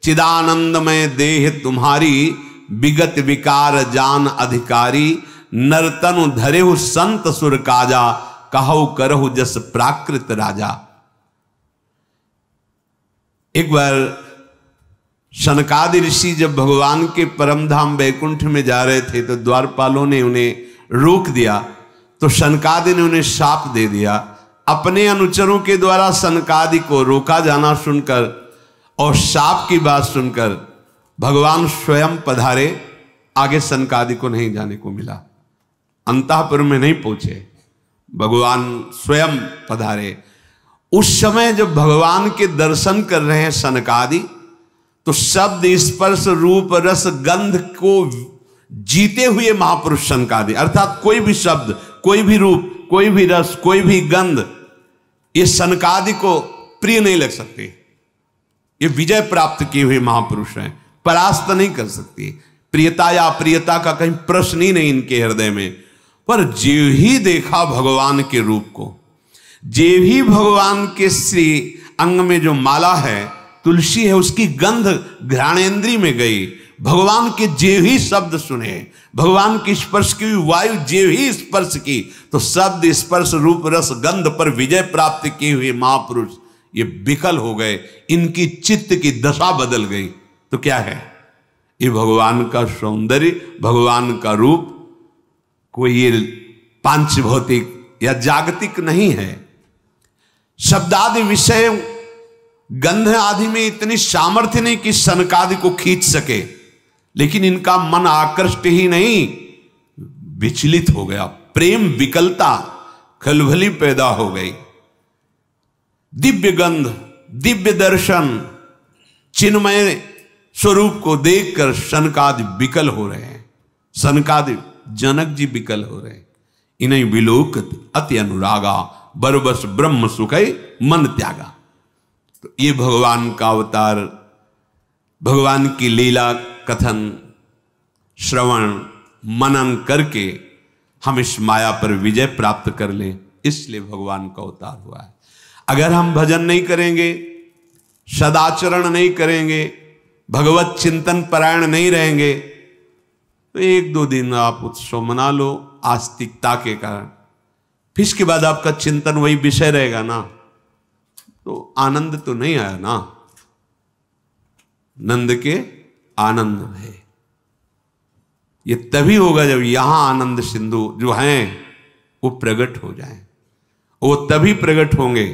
चिदानंदमय देह तुम्हारी विगत विकार जान अधिकारी, नरतनु धरेहु संत सुर काजा, कहु करहु जस प्राकृत राजा। एक बार शनकादि ऋषि जब भगवान के परम धाम वैकुंठ में जा रहे थे तो द्वारपालों ने उन्हें रोक दिया, तो शनकादि ने उन्हें शाप दे दिया। अपने अनुचरों के द्वारा शनकादि को रोका जाना सुनकर और शाप की बात सुनकर भगवान स्वयं पधारे। आगे शनकादि को नहीं जाने को मिला, अंतःपुर में नहीं पहुंचे, भगवान स्वयं पधारे। उस समय जब भगवान के दर्शन कर रहे हैं शनकादि, तो शब्द स्पर्श रूप रस गंध को जीते हुए महापुरुष शनकादि, अर्थात कोई भी शब्द, कोई भी रूप, कोई भी रस, कोई भी गंध, ये शनकादि को प्रिय नहीं लग सकते। ये विजय प्राप्त किए हुए महापुरुष हैं, परास्त नहीं कर सकती। प्रियता या अप्रियता का कहीं प्रश्न ही नहीं इनके हृदय में। पर जे ही देखा भगवान के रूप को, जे ही भगवान के श्री अंग में जो माला है, तुलसी है, उसकी गंध घ्राणेन्द्रिय में गई। भगवान के जे ही शब्द सुने, भगवान की स्पर्श की वायु जे ही स्पर्श की, तो शब्द स्पर्श रूप रस गंध पर विजय प्राप्त किए हुए महापुरुष ये विकल हो गए, इनकी चित्त की दशा बदल गई। तो क्या है ये? भगवान का सौंदर्य, भगवान का रूप कोई ये पांच भौतिक या जागतिक नहीं है। शब्दादि विषय गंध आदि में इतनी सामर्थ्य नहीं कि शनकादि को खींच सके, लेकिन इनका मन आकृष्ट ही नहीं, विचलित हो गया। प्रेम विकलता, खलबली पैदा हो गई। दिव्य गंध, दिव्य दर्शन, चिन्मय स्वरूप को देखकर शनकादि विकल हो रहे हैं। शनकादि जनक जी विकल हो रहे हैं। इन्हीं विलोकत अति अनुरागा, बरबस ब्रह्म सुखै मन त्यागा। तो ये भगवान का अवतार, भगवान की लीला कथन श्रवण मनन करके हम इस माया पर विजय प्राप्त कर लें, इसलिए भगवान का अवतार हुआ है। अगर हम भजन नहीं करेंगे, सदाचरण नहीं करेंगे, भगवत चिंतन परायण नहीं रहेंगे, तो एक दो दिन आप उत्सव मना लो आस्तिकता के कारण, फिर इसके बाद आपका चिंतन वही विषय रहेगा ना, तो आनंद तो नहीं आया ना। नंद के आनंद है, ये तभी होगा जब यहां आनंद सिंधु जो हैं वो प्रकट हो जाएं। वो तभी प्रकट होंगे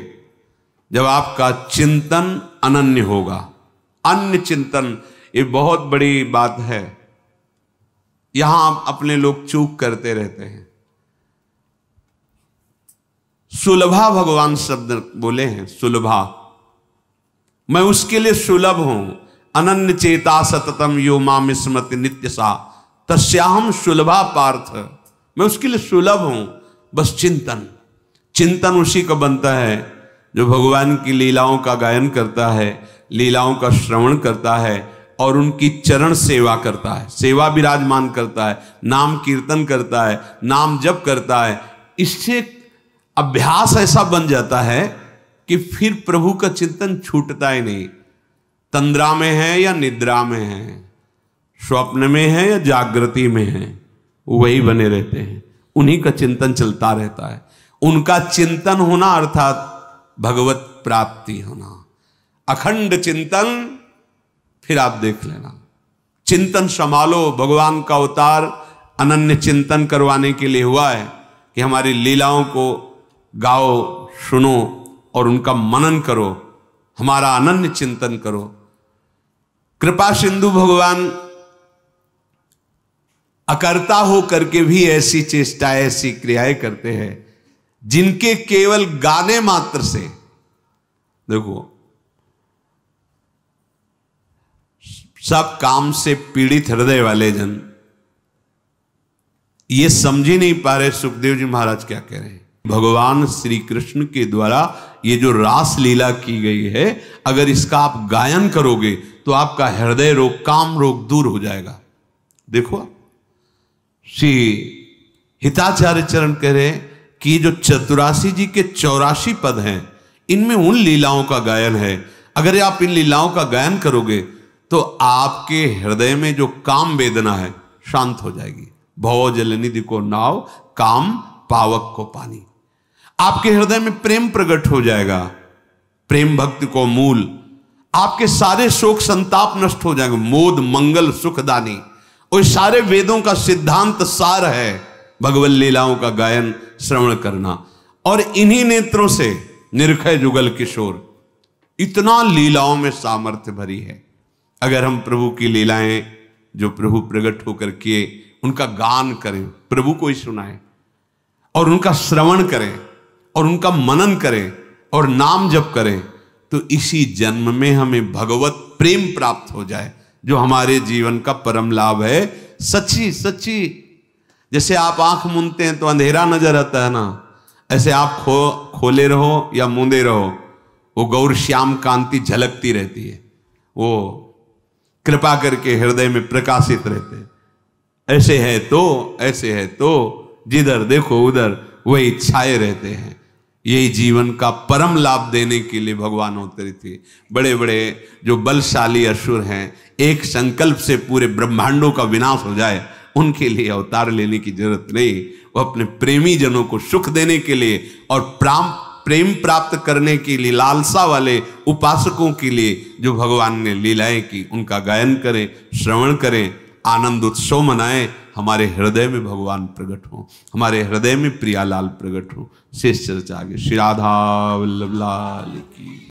जब आपका चिंतन अनन्य होगा। अन्य चिंतन, ये बहुत बड़ी बात है, यहां अपने लोग चूक करते रहते हैं। सुलभा भगवान शब्द बोले हैं, सुलभा, मैं उसके लिए सुलभ हूं। अनन्य चेता सततम यो माम स्मृति नित्य सा तस्याहम सुलभा पार्थ, मैं उसके लिए सुलभ हूं। बस चिंतन, चिंतन उसी का बनता है जो भगवान की लीलाओं का गायन करता है, लीलाओं का श्रवण करता है और उनकी चरण सेवा करता है, सेवा विराजमान करता है, नाम कीर्तन करता है, नाम जप करता है। इससे अभ्यास ऐसा बन जाता है कि फिर प्रभु का चिंतन छूटता ही नहीं। तंद्रा में है या निद्रा में है, स्वप्न में है या जागृति में है, वही बने रहते हैं, उन्हीं का चिंतन चलता रहता है। उनका चिंतन होना अर्थात भगवत प्राप्ति होना। अखंड चिंतन, फिर आप देख लेना, चिंतन संभालो। भगवान का अवतार अनन्य चिंतन करवाने के लिए हुआ है कि हमारी लीलाओं को गाओ, सुनो और उनका मनन करो, हमारा अनन्य चिंतन करो। कृपा सिंधु भगवान अकर्ता हो करके भी ऐसी चेष्टाएं, ऐसी क्रियाएं करते हैं जिनके केवल गाने मात्र से, देखो, सब काम से पीड़ित हृदय वाले जन ये समझ ही नहीं पा रहे सुखदेव जी महाराज क्या कह रहे हैं। भगवान श्री कृष्ण के द्वारा ये जो रास लीला की गई है, अगर इसका आप गायन करोगे तो आपका हृदय रोग, काम रोग दूर हो जाएगा। देखो, श्री हिताचार्य चरण कह रहे हैं कि जो चतुरासी जी के 84 पद हैं, इनमें उन लीलाओं का गायन है। अगर आप इन लीलाओं का गायन करोगे तो आपके हृदय में जो काम वेदना है शांत हो जाएगी। भव जलनिधि को नाव, काम पावक को पानी। आपके हृदय में प्रेम प्रकट हो जाएगा, प्रेम भक्ति को मूल। आपके सारे शोक संताप नष्ट हो जाएंगे। मोद मंगल सुखदानी, और सारे वेदों का सिद्धांत सार है भगवत लीलाओं का गायन श्रवण करना। और इन्हीं नेत्रों से निरखय जुगल किशोर, इतना लीलाओं में सामर्थ्य भरी है। अगर हम प्रभु की लीलाएं जो प्रभु प्रकट होकर किए उनका गान करें, प्रभु को ही सुनाएं और उनका श्रवण करें और उनका मनन करें और नाम जप करें, तो इसी जन्म में हमें भगवत प्रेम प्राप्त हो जाए, जो हमारे जीवन का परम लाभ है। सच्ची सच्ची, जैसे आप आंख मूंदते हैं तो अंधेरा नजर आता है ना, ऐसे आप खोले रहो या मूंदे रहो, वो गौर श्याम कांति झलकती रहती है, वो कृपा करके हृदय में प्रकाशित रहते हैं। ऐसे है तो जिधर देखो उधर वही छाए रहते हैं। यही जीवन का परम लाभ देने के लिए भगवान अवतरित थे। बड़े बड़े जो बलशाली असुर हैं, एक संकल्प से पूरे ब्रह्मांडों का विनाश हो जाए, उनके लिए अवतार लेने की जरूरत नहीं। वो अपने प्रेमी जनों को सुख देने के लिए और प्रेम प्राप्त करने के लिए लालसा वाले उपासकों के लिए जो भगवान ने लीलाएं की, उनका गायन करें, श्रवण करें, आनंद उत्सव मनाएं। हमारे हृदय में भगवान प्रकट हो, हमारे हृदय में प्रियालाल प्रकट हो। शेष चर्चा आगे। श्री राधा वल्लभ लाल की।